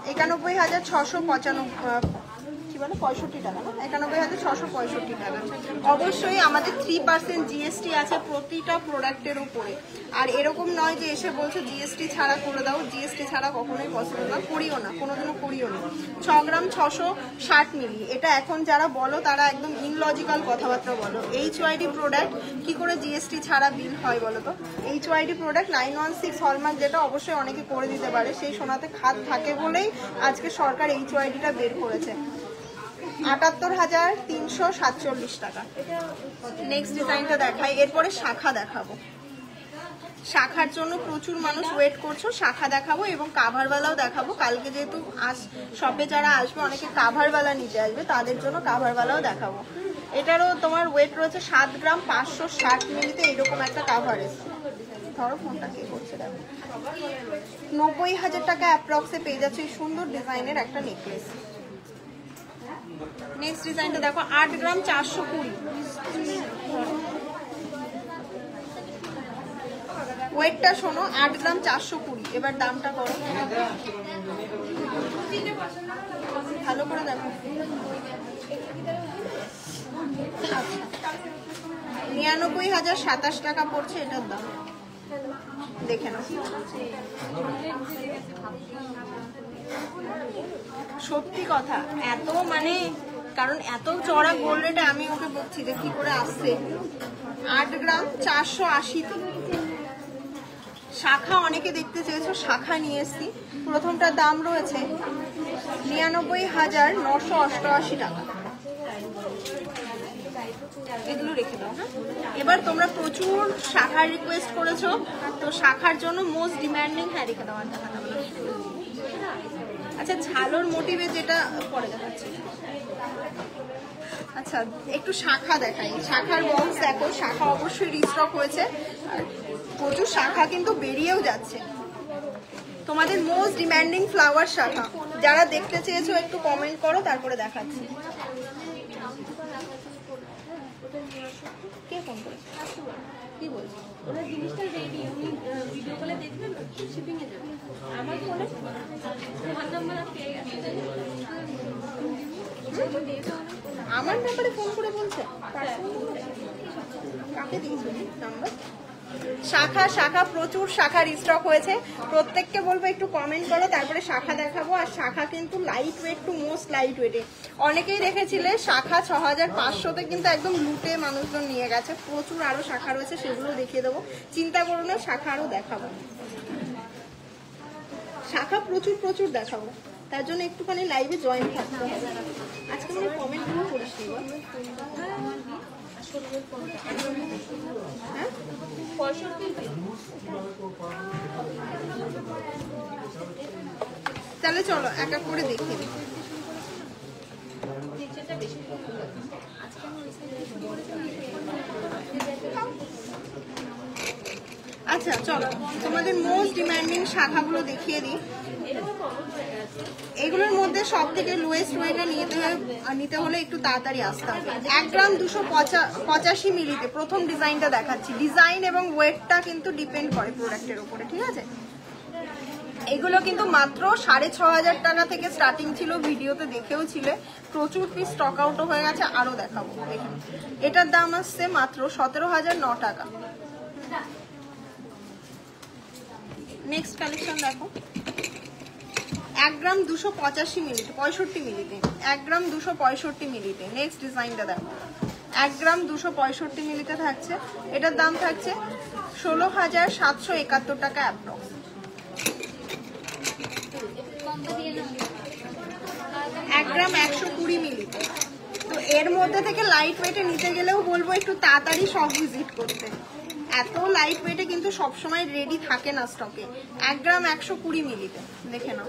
91,695 কি বলে 65 টাকা না, 91,665 টাকা। অবশ্যই আমাদের 3% জিএসটি আছে প্রতিটা প্রোডাক্টের উপরে। আর এরকম নয় যে এসে বলছো জিএসটি ছাড়া করে দাও, জিএসটি ছাড়া কখনোই পসিবল না, করিও না, কোনোদিনও করিও না। 6 গ্রাম 660 মিলি, এটা এখন যারা বলো তারা একদম ইনলজিক্যাল কথাবার্তা বলো। এইচওয়াইডি প্রোডাক্ট কি করে জিএসটি ছাড়া বিল হয় বলো তো? এইচওয়াইডি প্রোডাক্ট 916 হলমার্ক, যেটা অবশ্যই অনেকে করে দিতে পারে, সেই সোনাতে খাত থাকে বলেই আজকে সরকার এইচওয়াইডিটা বের করেছে। 78,347 টাকা। নেক্সট ডিজাইনটা দেখাই, এরপরে শাখা দেখাবো। শাখার জন্য প্রচুর মানুষ ওয়েট করছো, শাখা দেখাবো এবং কাভারওয়ালাও দেখাবো। কালকে যেহেতু শপে যারা আসবে অনেকে কাভারওয়ালা নিতে আসবে, তাদের জন্য কাভারওয়ালাও দেখাবো। এটারও তোমার ওয়েট রয়েছে 7 গ্রাম 560 মিলিতে এরকম একটা কাভারেজ। ধরো ফোনটা কে করছে দেখো, 90,000 টাকা অ্যাপ্রক্সে পেয়ে যাচ্ছে এই সুন্দর ডিজাইনের একটা নেকলেস। নেক্সট ডিজাইনটা দেখো, 8 গ্রাম 420, ওয়েটটা শোনো, 8 গ্রাম 420। এবার দামটা করো, ভালো করে দেখো, 99,027 টাকা পড়ছে এটার দাম। দেখে নাও, সত্যি কথা এত মানে, কারণ এত চড়া গোল্ড রেটে আমি ওকে বলছি যে কি করে আসছে। 8 গ্রাম 480। শাখা অনেকে দেখতে চেয়েছো, শাখা নিয়ে এসছি। প্রথমটার দাম রয়েছে 99,988 টাকা। এগুলো রেখে দাও। হ্যাঁ, এবার তোমরা প্রচুর শাখার রিকোয়েস্ট করেছো, তো শাখার জন্য মোস্ট ডিমান্ডিং, হ্যাঁ রেখে দাও। আচ্ছা, ছালোর মোটিভে যেটা পরে দেখাচ্ছি। আচ্ছা, একটু শাখা দেখাই। শাখার বক্স দেখো, শাখা অবশ্যই রিস্টক হয়েছে, আর প্রচুর শাখা কিন্তু বেরিয়েও যাচ্ছে। তোমাদের মোস্ট ডিমান্ডিং ফ্লাওয়ার শাখা, যারা দেখতে চেয়েছো একটু কমেন্ট করো, তারপরে দেখাচ্ছি। কে ফোন করেছে? কি বলছে? ওরা জিনিসটা রেডি, উনি ভিডিও কলে দেখবেন, শিপিং এ যাবে। আমার ফোনে ফোন নাম্বার পেয়ে গেছে, আমার নাম্বারে ফোন করে বলছে। কাকে দিয়েছো নাম্বার? শাখা শাখা প্রচুর শাখা রিস্টক হয়েছে। প্রত্যেককে বলবো একটু কমেন্ট করো, তারপরে শাখা দেখাবো। আর শাখা কিন্তু light weight to most light ওয়েটে। অনেকেই রেখেছিলে শাখা 6,500-তে, কিন্তু একদম লুটে মানুষজন নিয়ে গেছে। প্রচুর আরো শাখা রয়েছে, সেগুলো দেখিয়ে দেবো, চিন্তা করো না, শাখা আরো দেখাবো। শাখা প্রচুর প্রচুর দেখাবো, তার জন্য একটুখানি লাইভে জয়েন থাকতে হবে। আজকে মানে কমেন্টগুলো করিস নি? হ্যাঁ, তাহলে চলো এক এক করে দেখি। আচ্ছা চলো, তোমাদের মোস্ট ডিমান্ডিং শাখাগুলো দেখিয়ে দিই। এগুলোর মধ্যে সব থেকে লোয়েস্ট ওয়েটটা নিতে হলে একটু তাড়াতাড়ি আসতে হবে। 1 গ্রাম 285 মিলিতে প্রথম ডিজাইনটা দেখাচ্ছি। ডিজাইন এবং ওয়েটটা কিন্তু ডিপেন্ড করে প্রোডাক্টের উপরে, ঠিক আছে? এগুলো কিন্তু মাত্র 6,500 টাকা থেকে স্টার্টিং ছিল, ভিডিওতে দেখেও ছিলে। প্রচুর পিস স্টক আউটও হয়ে গেছে, আরো দেখাবো। দেখুন, এটার দাম আসছে মাত্র 17,009 টাকা। নেক্সট কালেকশন দেখো, 1 গ্রাম 285 মিলিতে, 65 মিলিতে, 1 গ্রাম 265 মিলিতে। নেক্সট ডিজাইনটা দেখো, 1 গ্রাম 265 মিলিতে থাকছে। এটার দাম থাকছে 16,771 টাকা অ্যাপ্রক্স। 1 গ্রাম 120 মিলিতে। তো এর মধ্যে থেকে লাইট ওয়েটে নিতে গেলেও বলবো একটু তাড়াতাড়ি সব ভিজিট করতে। এত লাইট ওয়েটে কিন্তু সবসময় রেডি থাকে না স্টকে। 1 গ্রাম 120 মিলিতে, দেখে নাও।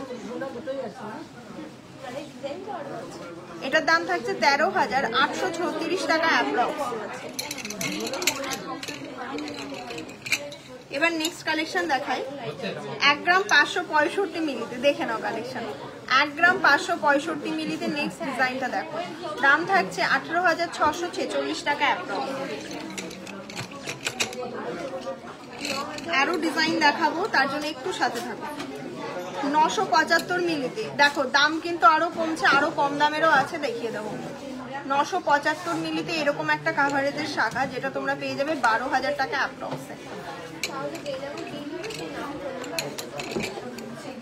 এটার দাম থাকছে 13,836 টাকা অ্যাপ্রক্স। এবার নেক্সট কালেকশন দেখাই, 1 গ্রাম 565 মিলিতে। দেখে নাও কালেকশন, 1 গ্রাম 565 মিলিতে। নেক্সট ডিজাইনটা দেখো, দাম থাকছে 18,646 টাকা অ্যাপ্রক্স। আরো ডিজাইন দেখাবো, তার জন্য একটু সাথে থাকো। 975 মিলিতে দেখো, দাম কিন্তু আরো কমছে, আরো কম দামেরও আছে, দেখিয়ে দেবো। 975 মিলিতে এরকম একটা কাভারেজের শাখা, যেটা তোমরা পেয়ে যাবে 12,000 টাকা অ্যাপ্রক্সে।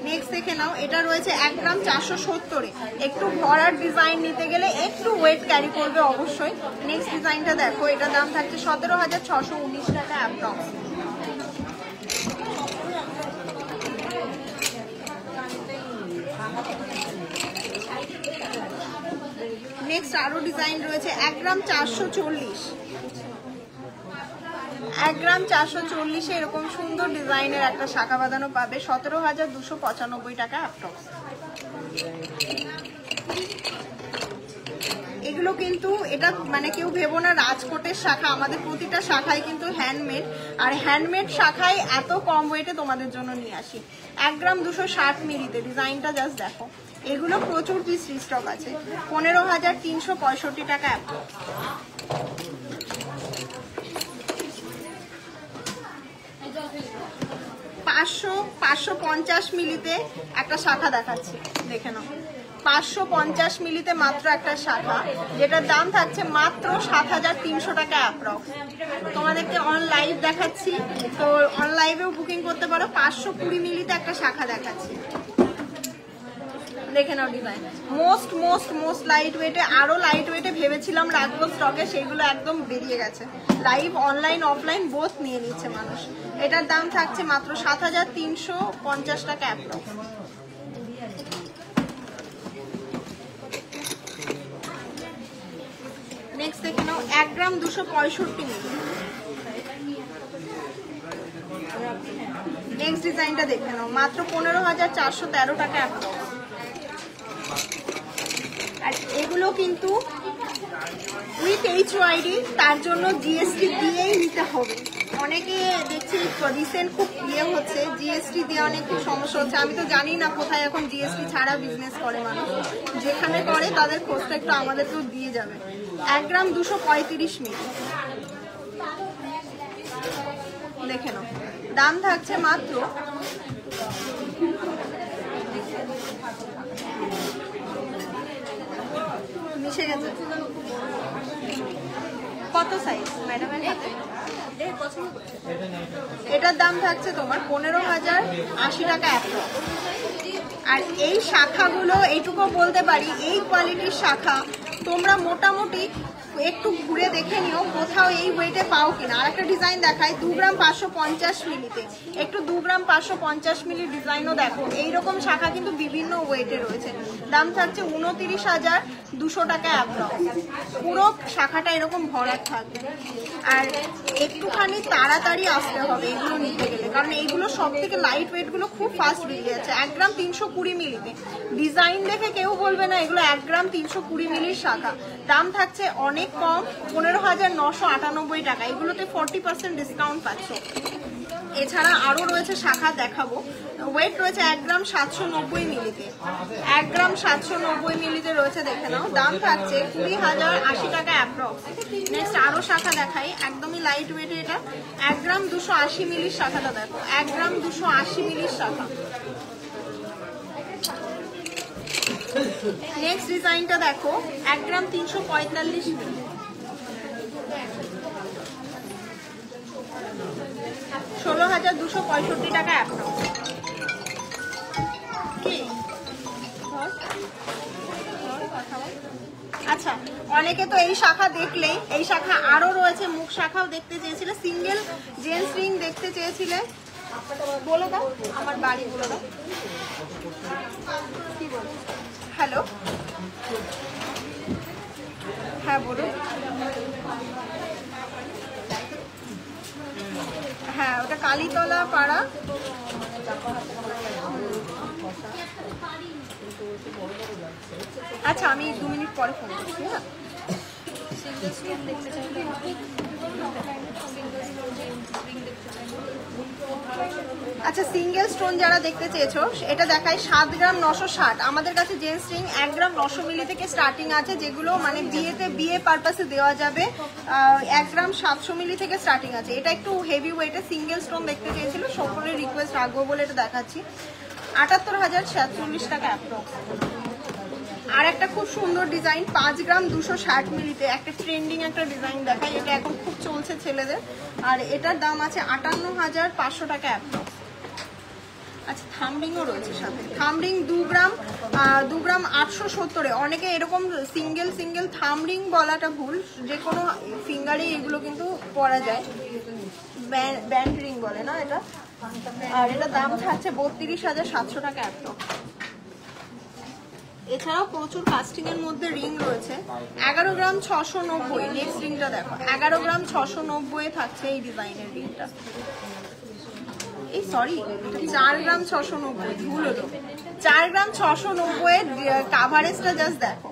নেক্সট দেখে নাও, এটা রয়েছে 1 গ্রাম 470-এ। একটু ভরার ডিজাইন নিতে গেলে একটু ওয়েট ক্যারি করবে অবশ্যই। নেক্সট ডিজাইনটা দেখো, এটা দাম থাকছে 17,619 টাকা অ্যাপ্রক্স। নেক্সট আরো ডিজাইন রয়েছে 1 গ্রাম 440। 1 গ্রাম 440-এ এরকম সুন্দর ডিজাইনের একটা শাখা বাঁধানো পাবে, 17,295 টাকা অ্যাপ্রক্স। এগুলো কিন্তু, এটা মানে কেউ ভেবো না রাজকোটের শাখা, আমাদের প্রতিটা শাখায় কিন্তু হ্যান্ডমেড। আর হ্যান্ডমেড শাখায় এত কম ওয়েটে তোমাদের জন্য নিয়ে আসি। 1 গ্রাম 260 মিলিতে। ডিজাইনটা জাস্ট দেখো, এগুলো প্রচুর পিস স্টক আছে, 15,365 টাকা অ্যাপ্রক্স। 550 মিলিতে একটা শাখা দেখাচ্ছি, দেখে নাও। 550 মিলিতে মাত্র একটা শাখা, যেটার দাম থাকছে মাত্র 7,300 টাকা অ্যাপ্রক্স। তোমাদেরকে অন লাইভ দেখাচ্ছি, তো অন লাইভেও বুকিং করতে পারো। 520 মিলিতে একটা শাখা দেখাচ্ছি, দেখে নাও design. Most most most light ওয়েটে, আরো লাইট ওয়েটে ভেবেছিলাম রাখবো স্টকে, সেইগুলো একদম বেরিয়ে গেছে। লাইভ অনলাইন অফলাইন বোথ নিয়ে নিচ্ছে মানুষ। এটার দাম থাকছে মাত্র 7,350 টাকা অ্যাপ্রক্স। নেক্সট দেখে নাও 1 গ্রাম 265 মিলি। নেক্সট ডিজাইনটা দেখে নাও, মাত্র 15,413 টাকা অ্যাপ্রক্স। আর এগুলো কিন্তু উইথ HYD, তার জন্য জিএসটি দিয়েই নিতে হবে। অনেকে দেখছি রিসেন্ট খুব হচ্ছে, জিএসটি দিয়ে অনেক সমস্যা হচ্ছে। আমি তো জানি না কোথায় এখন জিএসটি ছাড়া বিজনেস করে মানুষ, যেখানে করে তাদের খোঁজটা একটু আমাদেরকেও দিয়ে যাবে। 1 গ্রাম 235 মিলি দেখে নাও, দাম থাকছে মাত্র মিশে গেছে। কত সাইজ ম্যাডামের হাতে? এটার দাম থাকছে তোমার 15,080 টাকা অ্যাপ্রক্স। আর এই শাখাগুলো এইটুকু বলতে পারি, এই কোয়ালিটির শাখা তোমরা মোটামুটি একটু ঘুরে দেখে নিও কোথাও এই ওয়েটে পাও কিনা। আর একটা ডিজাইন দেখায় 2 গ্রাম 550 মিলিতে, একটু 2 গ্রাম 550 মিলি ডিজাইনও দেখো। এইরকম শাখা কিন্তু বিভিন্ন ওয়েটে রয়েছে। দাম থাকছে 29,200 টাকা অ্যাপ্রক্স। পুরো শাখাটা এরকম ভরা থাকবে। আর একটুখানি তাড়াতাড়ি আসতে হবে এগুলো নিতে গেলে, কারণ এইগুলো সব থেকে লাইট ওয়েটগুলো খুব ফাস্ট বেরিয়ে যাচ্ছে। 1 গ্রাম 320 মিলিতে, ডিজাইন দেখে কেউ বলবে না এগুলো 1 গ্রাম 320 মিলির শাখা। দাম থাকছে অনেক কম, 15,998 টাকা। এগুলোতে 40% ডিসকাউন্ট পাচ্ছ। এছাড়া আরো রয়েছে শাখা দেখাবো। ওয়েট রয়েছে 1 গ্রাম 790 মিলিতে, 1 গ্রাম 790 মিলিতে রয়েছে, দেখে নাও। দাম থাকছে 20,080 টাকা অ্যাপ্রক্স। নেক্সট আরো শাখা দেখাই, একদমই লাইট ওয়েটে। এটা 1 গ্রাম 280 মিলির শাখাটা দেখো, 1 গ্রাম 280 মিলির শাখা। নেক্সট ডিজাইনটা দেখো, 1 গ্রাম 345 মিলি, 16,265 টাকা অ্যাপ্রক্স। আচ্ছা, অনেকে তো এই শাখা দেখলেই, এই শাখা আরো রয়েছে, মুখ শাখাও দেখতে চেয়েছিলে, সিঙ্গেল জেন্টস রিং দেখতে চেয়েছিলে, বলে দাও আমার বাড়ি, বলে দাও। কি বল? হ্যালো, হ্যাঁ বলুন। হ্যাঁ, ওটা কালীতলা পাড়া। আচ্ছা, আমি 2 মিনিট পরে ফোন করছি। হ্যাঁ, আচ্ছা, সিঙ্গেল স্টোন যারা দেখতে চেয়েছো, এটা দেখায় 7 গ্রাম 960। আমাদের কাছে জেন্টস রিং 1 গ্রাম 900 মিলি থেকে স্টার্টিং আছে, যেগুলো মানে বিয়ে পারপাসে দেওয়া যাবে। 1 গ্রাম 700 মিলি থেকে স্টার্টিং আছে। এটা একটু হেভি ওয়েটে সিঙ্গেল স্টোন দেখতে চেয়েছিল, সকলের রিকোয়েস্ট রাখবো বলে এটা দেখাচ্ছি। 78,046 টাকা অ্যাপ্রক্স। আর একটা খুব সুন্দর ডিজাইন, 5 গ্রাম 260 মিলিতে একটা ট্রেন্ডিং একটা ডিজাইন দেখাই। এটা এখন খুব চলছে ছেলেদের, আর এটার দাম আছে 58,500 টাকা অ্যাপ্রক্স। আচ্ছা, থামরিংও রয়েছে সাথে। থামরিং 2 গ্রাম 870। অনেকে এরকম সিঙ্গেল থামরিং বলাটা ভুল, যে কোনো ফিঙ্গারে এগুলো কিন্তু পরা যায়, ব্যান্ড রিং বলে না এটা। আর এটা দাম থাকছে 32,700 টাকা অ্যাপ্রক্স। এছাড়াও প্রচুর কাস্টিং এর মধ্যে রিং রয়েছে। 11 গ্রাম 690। নেক্সট রিংটা দেখো, 11 গ্রাম 690 থাকছে এই ডিজাইনের রিংটা। এই সরি, 4 গ্রাম 690, ভুল হলো। 4 গ্রাম 690 কাভারেজটা জাস্ট দেখো।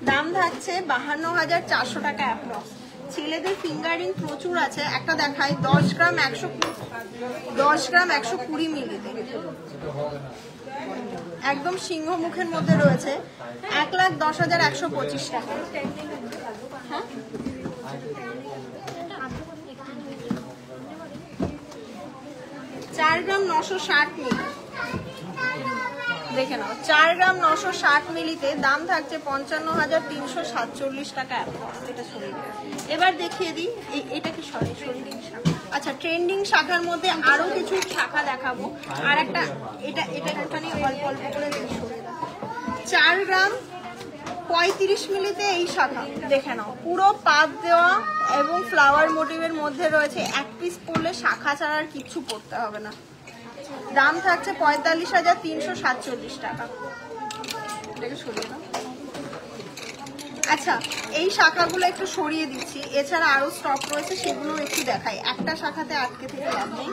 দাম থাকছে 52,400 টাকা অ্যাপ্রক্স। ছেলেদের ফিঙ্গারিং প্রচুর আছে। একটা দেখায় 10 গ্রাম 120 মিলিতে, একদম সিংহ মুখের মধ্যে রয়েছে, 1,10,125 টাকা। হ্যাঁ, 4 গ্রাম 960 মিলি। দেখে নাও 4 গ্রাম 960 মিলিতে দাম থাকছে 55,347 টাকা। এটা সরিয়ে এবার দেখিয়ে দিই এটা কি ট্রেন্ডিং শাখা। আচ্ছা ট্রেন্ডিং শাখার মধ্যে আরো কিছু শাখা দেখাবো। আর একটা এটা একটুখানি অল্প অল্প করে সরিয়ে দাও। 4 গ্রাম 35 মিলিতে এই শাখা দেখে নাও, পুরো পাত দেওয়া এবং ফ্লাওয়ার মোটিভের মধ্যে রয়েছে। এক পিস পরলে শাখা ছাড়া আর কিচ্ছু পরতে হবে না। দাম থাকছে 45,347 টাকা। এটাকে সরিয়ে দাও। আচ্ছা এই শাখাগুলো একটু সরিয়ে দিচ্ছি, এছাড়া আরো স্টক রয়েছে সেগুলো একটু দেখাই। একটা শাখাতে আটকে থেকে লাভ নেই।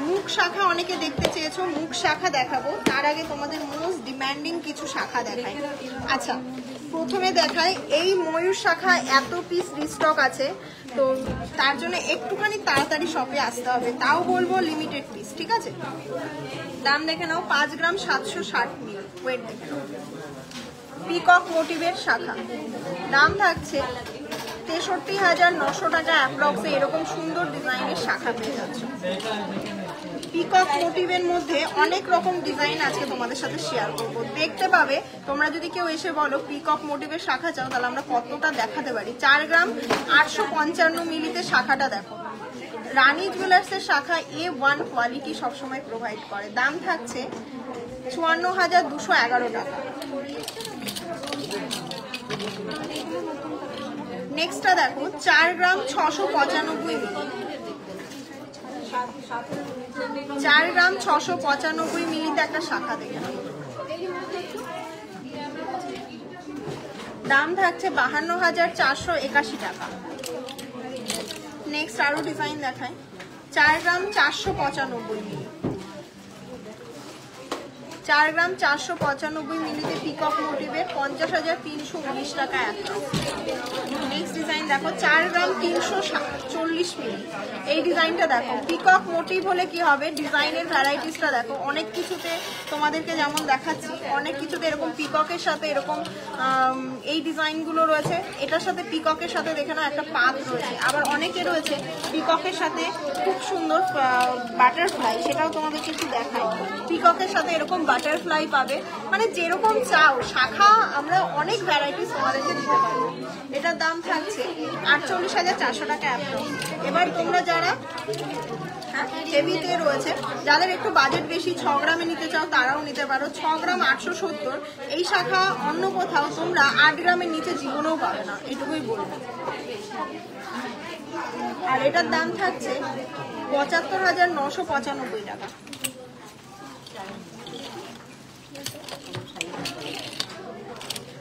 মুখ শাখা অনেকে দেখতে চেয়েছো, মুখ শাখা দেখাবো। তার আগে তোমাদের মোস্ট ডিমান্ডিং কিছু শাখা দেখাই। আচ্ছা প্রথমে দেখাই এই ময়ূর শাখা, এত পিস রিস্টক আছে, তো তার জন্য একটুখানি তাড়াতাড়ি শপে আসতে হবে। তাও বলবো লিমিটেড পিস, ঠিক আছে? দাম দেখে নাও 5 গ্রাম 760 মিলি। ওয়েট দেখে নাও। পিকক মোটিভের শাখা, দাম থাকছে 63,900 টাকা অ্যাপ্রক্সে। এরকম সুন্দর ডিজাইনের শাখা পেয়ে যাচ্ছ। পিকক মোটিভের মধ্যে অনেক রকম ডিজাইন আজকে তোমাদের সাথে শেয়ার করবো, দেখতে পাবে। তোমরা যদি কেউ এসে বলো পিকক মোটিভের শাখা চাও, তাহলে আমরা কতটা দেখাতে পারি। 4 গ্রাম 855 মিলিতে শাখাটা দেখো। রানী জুয়েলার্সের শাখা A1 কোয়ালিটি সবসময় প্রোভাইড করে। দাম থাকছে 54,211 টাকা। নেক্সটটা দেখো 4 গ্রাম 695 মিলি। 4 গ্রাম 695 মিলিতে একটা শাখা দেখে নাও। দাম থাকছে 52,481 টাকা। নেক্সট আরো ডিজাইন দেখায়। 4 গ্রাম 495 মিলি। 4 গ্রাম 495 মিলিতে পিকক মোটিভের 50,319 টাকা একটা। নেক্সট ডিজাইন দেখো 4 গ্রাম 340 মিলি। এই ডিজাইনটা দেখো। পিকক মোটিভ হলে কি হবে, ডিজাইনের ভ্যারাইটিসটা দেখো। অনেক কিছুতে তোমাদেরকে যেমন দেখাচ্ছি, অনেক কিছুতে এরকম পিককের সাথে এরকম এই ডিজাইনগুলো রয়েছে। এটার সাথে পিককের সাথে দেখে না একটা পাত রয়েছে। আবার অনেকে রয়েছে পিককের সাথে খুব সুন্দর বাটারফ্লাই, সেটাও তোমাদেরকে একটু দেখাই। পিককের সাথে এরকম বাটারফ্লাই পাবে, মানে যেরকম চাও শাখা আমরা অনেক ভ্যারাইটিস তোমাদেরকে দিতে পারবো। এটার দাম থাকছে 48,400 টাকা অ্যাপ্রক্স। এবার তোমরা যারা হেভিতে রয়েছে, যাদের একটু বাজেট বেশি 6 গ্রামে নিতে চাও, তারাও নিতে পারো। 6 গ্রাম 870। এই শাখা অন্য কোথাও তোমরা 8 গ্রামের নিচে জীবনেও পাবে না, এটুকুই বলবো। আর এটার দাম থাকছে 75,995 টাকা।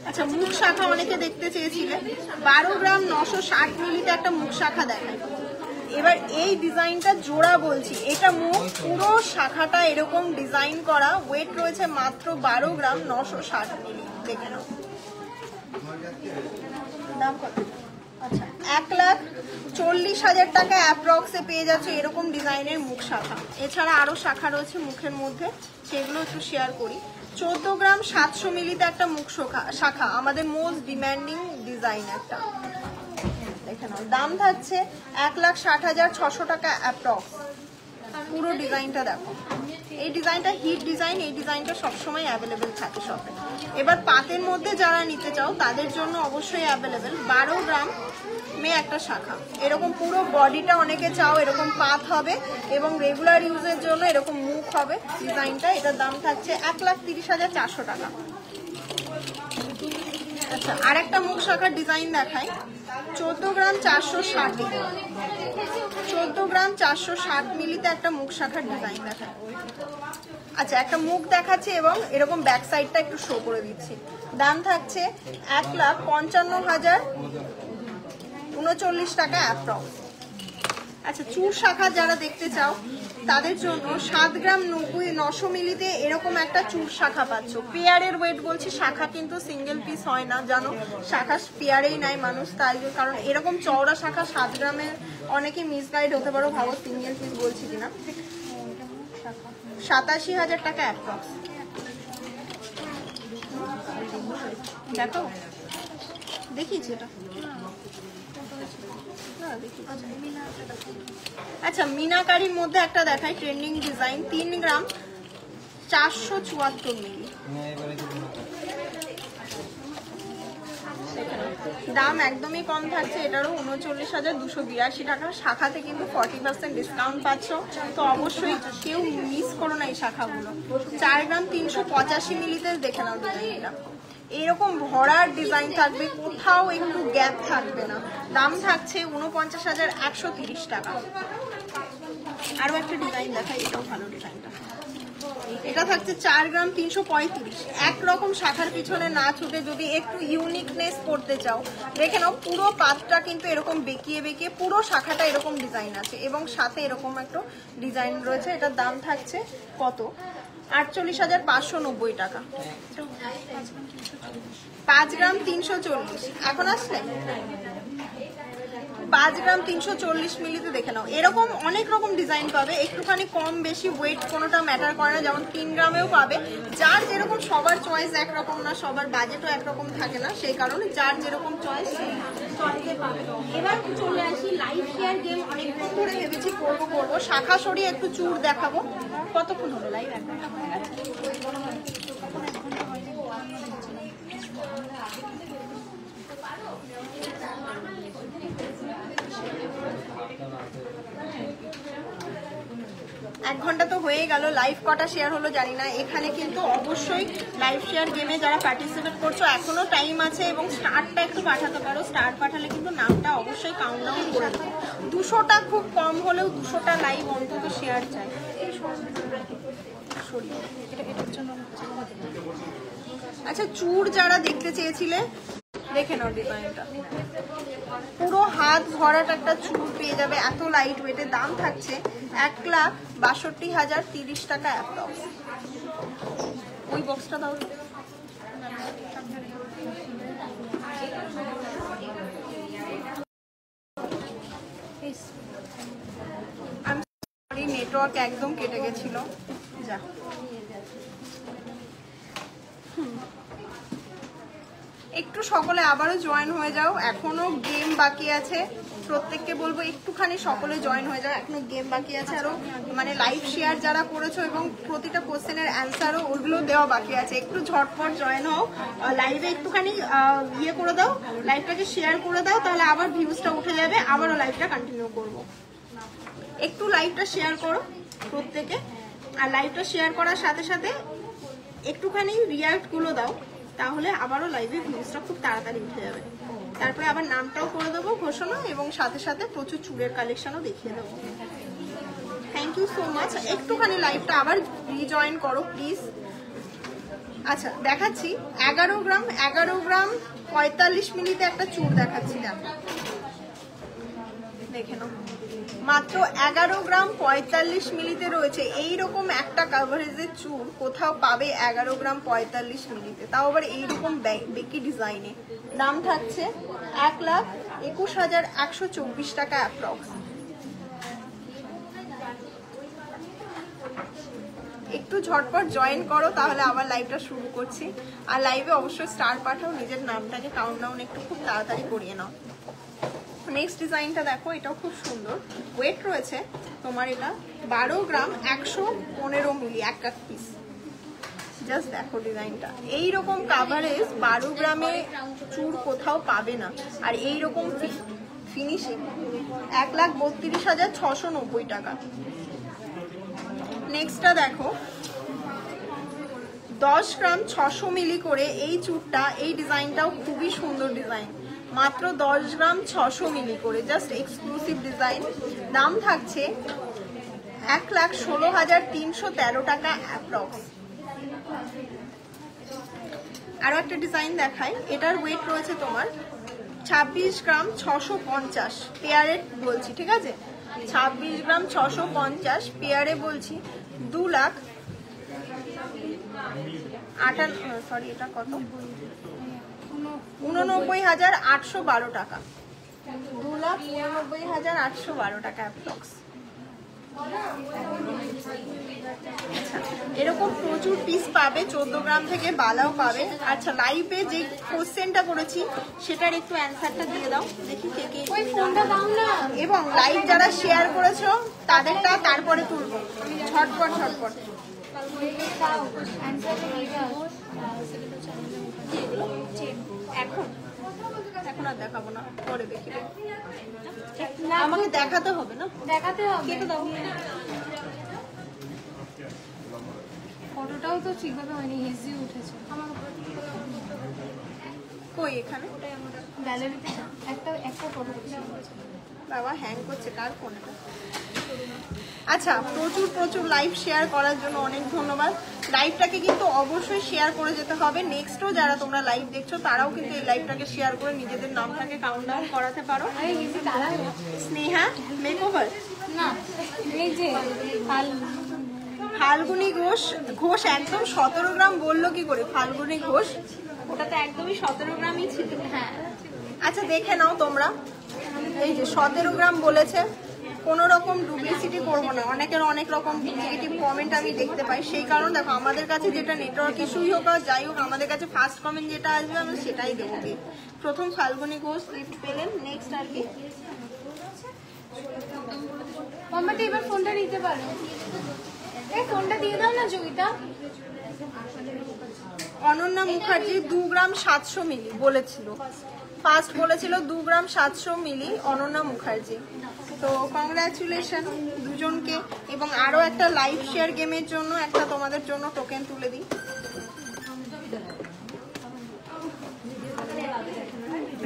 আচ্ছা মুখ শাখা অনেকে দেখতে চেয়েছিলে। 12 গ্রাম 960 মিলিতে একটা মুখ শাখা দেখায়। এবার এই ডিজাইনটা জোড়া বলছি, এটা মুখ পুরো শাখাটা এরকম ডিজাইন করা। ওয়েট রয়েছে মাত্র 12 গ্রাম 960 মিলি। দেখে নাও দাম কত। আচ্ছা 1,40,000 টাকা অ্যাপ্রক্সে পেয়ে যাচ্ছে এরকম ডিজাইনের মুখ শাখা। এছাড়া আরো শাখা রয়েছে মুখের মধ্যে, সেগুলো একটু শেয়ার করি। 14 গ্রাম 700 মিলিতে একটা মুখ শাখা, আমাদের মোস্ট ডিমান্ডিং ডিজাইন একটা। দেখে নাও দাম থাকছে 1,60,600 টাকা অ্যাপ্রক্স। পুরো ডিজাইনটা দেখো। এই ডিজাইনটা হিট ডিজাইন, এই ডিজাইনটা সবসময় অ্যাভেলেবেল থাকে শপে। এবার পাতের মধ্যে যারা নিতে চাও তাদের জন্য অবশ্যই অ্যাভেলেবেল। 12 গ্রাম একটা শাখা, এরকম পুরো বডিটা অনেকে চাও এরকম পাত হবে এবং রেগুলার ইউজের জন্য এরকম মুখ হবে ডিজাইনটা। এটার দাম থাকছে 1,30,400 টাকা। আচ্ছা আর একটা মুখ শাখার ডিজাইন দেখাই। 14 গ্রাম 460। 14 গ্রাম 460 মিলিতে একটা মুখ শাখার ডিজাইন দেখায়। আচ্ছা একটা মুখ দেখাচ্ছে এবং এরকম ব্যাক সাইডটা একটু শো করে দিচ্ছি। দাম থাকছে 1,55,039 টাকা অ্যাপ্রক্স। আচ্ছা চুর শাখা যারা দেখতে চাও তাদের জন্য 7 গ্রাম 900 মিলিতে এরকম একটা চুর শাখা পাচ্ছ। পেয়ারের ওয়েট বলছি, শাখা কিন্তু সিঙ্গেল পিস হয় না জানো, শাখা পেয়ারেই নেয় মানুষ। তাই কারণ এরকম চওড়া শাখা 7 গ্রামের অনেকে মিসগাইড হতে পারো, ভাবো সিঙ্গেল পিস বলছি কিনা। 87,000 টাকা অ্যাপ্রক্স। দেখো দেখিয়েছি এটা? আচ্ছা, মিনাকারির মধ্যে একটা দেখাই, ট্রেন্ডিং ডিজাইন, 3 গ্রাম 474 মিলি। দাম একদমই কম থাকছে, এটারও 39,282 টাকা। শাখাতে কিন্তু 40% ডিসকাউন্ট পাচ্ছ, তো অবশ্যই কেউ মিস করো না এই শাখাগুলো। 4 গ্রাম 385 মিলিতে দেখে নাও ডিজাইনটা। এরকম ভরার ডিজাইন থাকবে, কোথাও একটু গ্যাপ থাকবে না। দাম থাকছে 49,130 টাকা। আরো একটা ডিজাইন দেখাই, এটাও ভালো ডিজাইনটা। এটা থাকছে 4 গ্রাম 335। একরকম শাখার পিছনে না ছুটে যদি একটু ইউনিকনেস করতে চাও, দেখে নাও পুরো পাতটা কিন্তু এরকম বেঁকিয়ে বেঁকিয়ে পুরো শাখাটা এরকম ডিজাইন আছে এবং সাথে এরকম একটা ডিজাইন রয়েছে। এটার দাম থাকছে কত? 48,590 টাকা। 5 গ্রাম 340 এখন আসলে 5 গ্রাম 340 মিলিতে দেখে নাও। এরকম অনেক রকম ডিজাইন পাবে, একটুখানি কম বেশি ওয়েট কোনোটা ম্যাটার করে না, যেমন 3 গ্রামেও পাবে। যার যেরকম, সবার চয়েস একরকম না, সবার বাজেটও একরকম থাকে না, সেই কারণে যার যেরকম চয়েস সেই চয়েসে পাবে। এবার চলে আসি লাইভ শেয়ার গেম। অনেকদিন ধরে ভেবেছি করবো, শাখা সরিয়ে একটু চুর দেখাবো। কতক্ষণ হলো লাইভ? 1 ঘন্টা হয়ে গেছে। এক ঘন্টা তো হয়ে গেল, লাইভ কটা শেয়ার হলো জানি না। এখানে কিন্তু অবশ্যই লাইভ শেয়ার গেমে যারা পার্টিসিপেট করছো এখনো টাইম আছে এবং স্টারটা একটু পাঠাতে পারো। স্টার পাঠালে কিন্তু নামটা অবশ্যই কাউন্টডাউন করে দেবো। 200টা খুব কম হলেও 200টা লাইভ অন্তত শেয়ার চাই। আচ্ছা, চুর যারা দেখতে চেয়েছিলে দেখে নাও ডিজাইনটা, পুরো হাত ভরাট একটা চুর পেয়ে যাবে, এত লাইট ওয়েটের। দাম থাকছে 1,62,030 টাকা অ্যাপ্রক্স। ওই বক্সটা দাও। নেটওয়ার্ক একদম কেটে গেছিল, যা। একটু সকলে আবারও জয়েন হয়ে যাও, এখনো গেম বাকি আছে। প্রত্যেককে বলবো একটুখানি সকলে জয়েন হয়ে যাও, এখনো গেম বাকি আছে। আরো মানে লাইভ শেয়ার যারা করেছো এবং প্রতিটা কোশ্চেনের অ্যান্সারও ওগুলো দেওয়া বাকি আছে, একটু ঝটপট জয়েন হও। লাইভে একটুখানি ইয়ে করে দাও, লাইভটাকে শেয়ার করে দাও, তাহলে আবার ভিউজটা উঠে যাবে, আবারও লাইভটা কন্টিনিউ করবো। একটু লাইভটা শেয়ার করো প্রত্যেকে, আর লাইভটা শেয়ার করার সাথে সাথে একটুখানি রিয়াক্ট গুলো দাও, তাহলে আবারও লাইভে ভিউজটা খুব তাড়াতাড়ি উঠে যাবে। তারপরে আবার নামটাও করে দেবো ঘোষণা, এবং সাথে সাথে প্রচুর চুড়ের কালেকশনও দেখিয়ে দেবো। Thank you so much. একটুখানি লাইভটা আবার রিজয়েন করো প্লিজ। আচ্ছা, দেখাচ্ছি 11 গ্রাম 45 মিলিতে একটা চুড় দেখাচ্ছি, দেখে নাও। মাত্র 11 গ্রাম 45 মিলিতে রয়েছে এইরকম একটা কাভারেজের চুড়, কোথাও পাবে 11 গ্রাম 45 মিলিতে, তাও আবার এইরকম বেকি ডিজাইনে। দাম থাকছে 1,21,124 টাকা অ্যাপ্রক্স। একটু ঝটপট জয়েন করো, তাহলে আবার লাইভটা শুরু করছি। আর লাইভে অবশ্যই স্টার পাঠাও, নিজের নামটাকে কাউন্টডাউন একটু খুব তাড়াতাড়ি করিয়ে নাও। নেক্সট ডিজাইনটা দেখো, এটাও খুব সুন্দর, ওয়েট রয়েছে তোমার এটা 12 গ্রাম 115 মিলি এক পিস। জাস্ট দেখো ডিজাইনটা, এইরকম কাভারেজ 12 গ্রামে চুর কোথাও পাবে না, আর এইরকম ফিনিশিং 1,32,690 টাকা। নেক্সটটা দেখো, 10 গ্রাম 600 মিলি করে এই চুরটা, এই ডিজাইনটাও খুবই সুন্দর ডিজাইন, মাত্র 10 গ্রাম 600 মিলি করে, জাস্ট এক্সক্লুসিভ ডিজাইন। দাম থাকছে 1,16,313 টাকা অ্যাপ্রক্স। আরো একটা ডিজাইন দেখাই, এটার ওয়েট রয়েছে তোমার 26 গ্রাম 650 পেয়ারে বলছি, ঠিক আছে? 26 গ্রাম 650 পেয়ারে বলছি, 2,89,812 টাকা, 2,89,812 টাকা অ্যাপ্রক্স। এরকম প্রচুর পিস পাবে, 14 গ্রাম থেকে বালাও পাবে। আচ্ছা, লাইভে যে কোশ্চেনটা করেছি সেটার একটু অ্যান্সারটা দিয়ে দাও দেখি কে কে। এবং লাইভ যারা শেয়ার করেছো তাদেরটা তারপরে তুলবো, ঝটপট ঝটপট। এখন এখন আর দেখাবো না, পরে দেখি। আমাকে দেখাতে হবে না, দেখাতে হবে। কেটে দাও। ফটোটাও তো ঠিকভাবে হয়নি, হেজি উঠেছে। কই এখানে গ্যালারিতে একটা ফটো বাবা হ্যাং করছে, কার ফোনটা? আচ্ছা, প্রচুর প্রচুর লাইভ শেয়ার করার জন্য অনেক ধন্যবাদ। লাইভটাকে কিন্তু অবশ্যই শেয়ার করে যেতে হবে। নেক্সটও যারা তোমরা লাইভ দেখছো তারাও কিন্তু এই লাইভটাকে শেয়ার করে নিজেদের নামটাকে কাউন্টডাউন করাতে পারো। স্নেহা মেকওভার না, এই যে ফাল্গুনি ঘোষ একদম 17 গ্রাম বললো কি করে? ফাল্গুনি ঘোষ ওটা তো একদমই 17 গ্রামই ছিল। হ্যাঁ, আচ্ছা দেখে নাও তোমরা, এই যে 17 গ্রাম বলেছে। কোনো রকম ডুপ্লিসিটি করবো না, অনেকের অনেক রকম নেগেটিভ কমেন্ট আমি দেখতে পাই, সেই কারণে দেখো আমাদের কাছে যেটা নেটওয়ার্ক ইস্যুই হোক আর যাই হোক, আমাদের কাছে ফার্স্ট কমেন্ট যেটা আসবে আমরা সেটাই দেবো। প্রথম ফাল্গুনি ঘোষ লিফট পেলেন। নেক্সট আর কি? মামাটা এবার ফোনটা নিতে পারো। এই ফোনটা দিয়ে দাও না জয়িতা। অনন্যা মুখার্জি 2 গ্রাম 700 মিলি বলেছিল, ফার্স্ট বলেছিল 2 গ্রাম 700 মিলি অনন্যা মুখার্জি। তো কংগ্রাচুলেশন দুজনকে। এবং আরো একটা লাইভ শেয়ার গেমের জন্য একটা তোমাদের জন্য টোকেন তুলে দিই।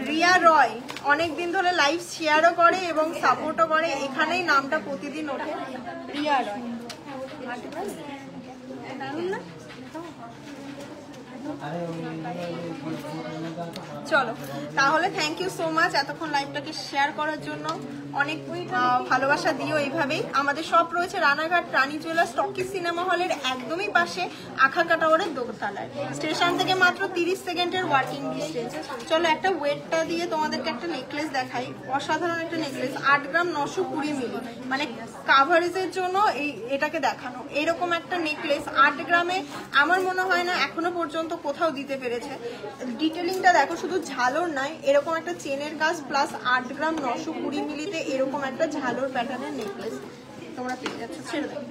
রিয়া রয় অনেকদিন ধরে লাইভ শেয়ারও করে এবং সাপোর্টও করে, এখানেই নামটা প্রতিদিন ওঠে। রিয়া রয় না? চলো তাহলে, থ্যাংক ইউ সো মাচ এতক্ষণ লাইভটাকে শেয়ার করার জন্য। অনেক ভালোবাসা দিও এইভাবেই। আমাদের সব রয়েছে রানাঘাট রানী জুয়েলার্স টকি সিনেমা হলের একদমই পাশে, আখাকা টাওয়ারের দোতলায়। স্টেশন থেকে মাত্র 30 সেকেন্ডের ওয়ার্কিং ডিস্টেন্স। চলো একটা ওয়েটটা দিয়ে তোমাদেরকে একটা নেকলেস দেখাই। অসাধারণ একটা নেকলেস, 8 গ্রাম 920 মিলি, মানে কাভারেজের জন্য এটাকে দেখানো। এরকম একটা নেকলেস 8 গ্রামে আমার মনে হয় না এখনো পর্যন্ত কোথাও দিতে পেরেছে। ডিটেলিংটা দেখো, শুধু ঝালর নয়, এরকম একটা চেনের কাজ প্লাস 8 গ্রাম 920 মিলিতে এরকম একটা ঝালর প্যাটার্নের নেকলেস তোমরা পেয়ে যাচ্ছ। ছেড়ে দাও,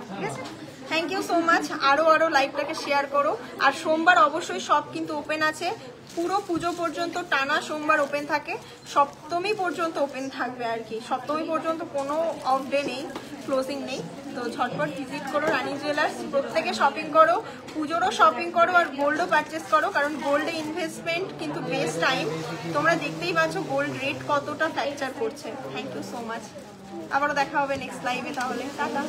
ঠিক আছে? Thank you so much. আরো লাইভটাকে শেয়ার করো। আর সোমবার অবশ্যই সব কিন্তু ওপেন আছে, পুরো পুজো পর্যন্ত টানা সোমবার ওপেন থাকে, সপ্তমী পর্যন্ত ওপেন থাকবে আর কি। সপ্তমী পর্যন্ত কোনো অফ ডে নেই, ক্লোজিং নেই। তো ঝটপট ভিজিট করো রানী জুয়েলার্স, প্রত্যেকে শপিং করো, পুজোরও শপিং করো আর গোল্ডও পারচেস করো, কারণ গোল্ডে ইনভেস্টমেন্ট কিন্তু বেস্ট টাইম। তোমরা দেখতেই পাচ্ছ গোল্ড রেট কতটা ফ্র্যাকচার করছে। Thank you so much. আবারও দেখা হবে নেক্সট লাইভে, তাহলে টাটা।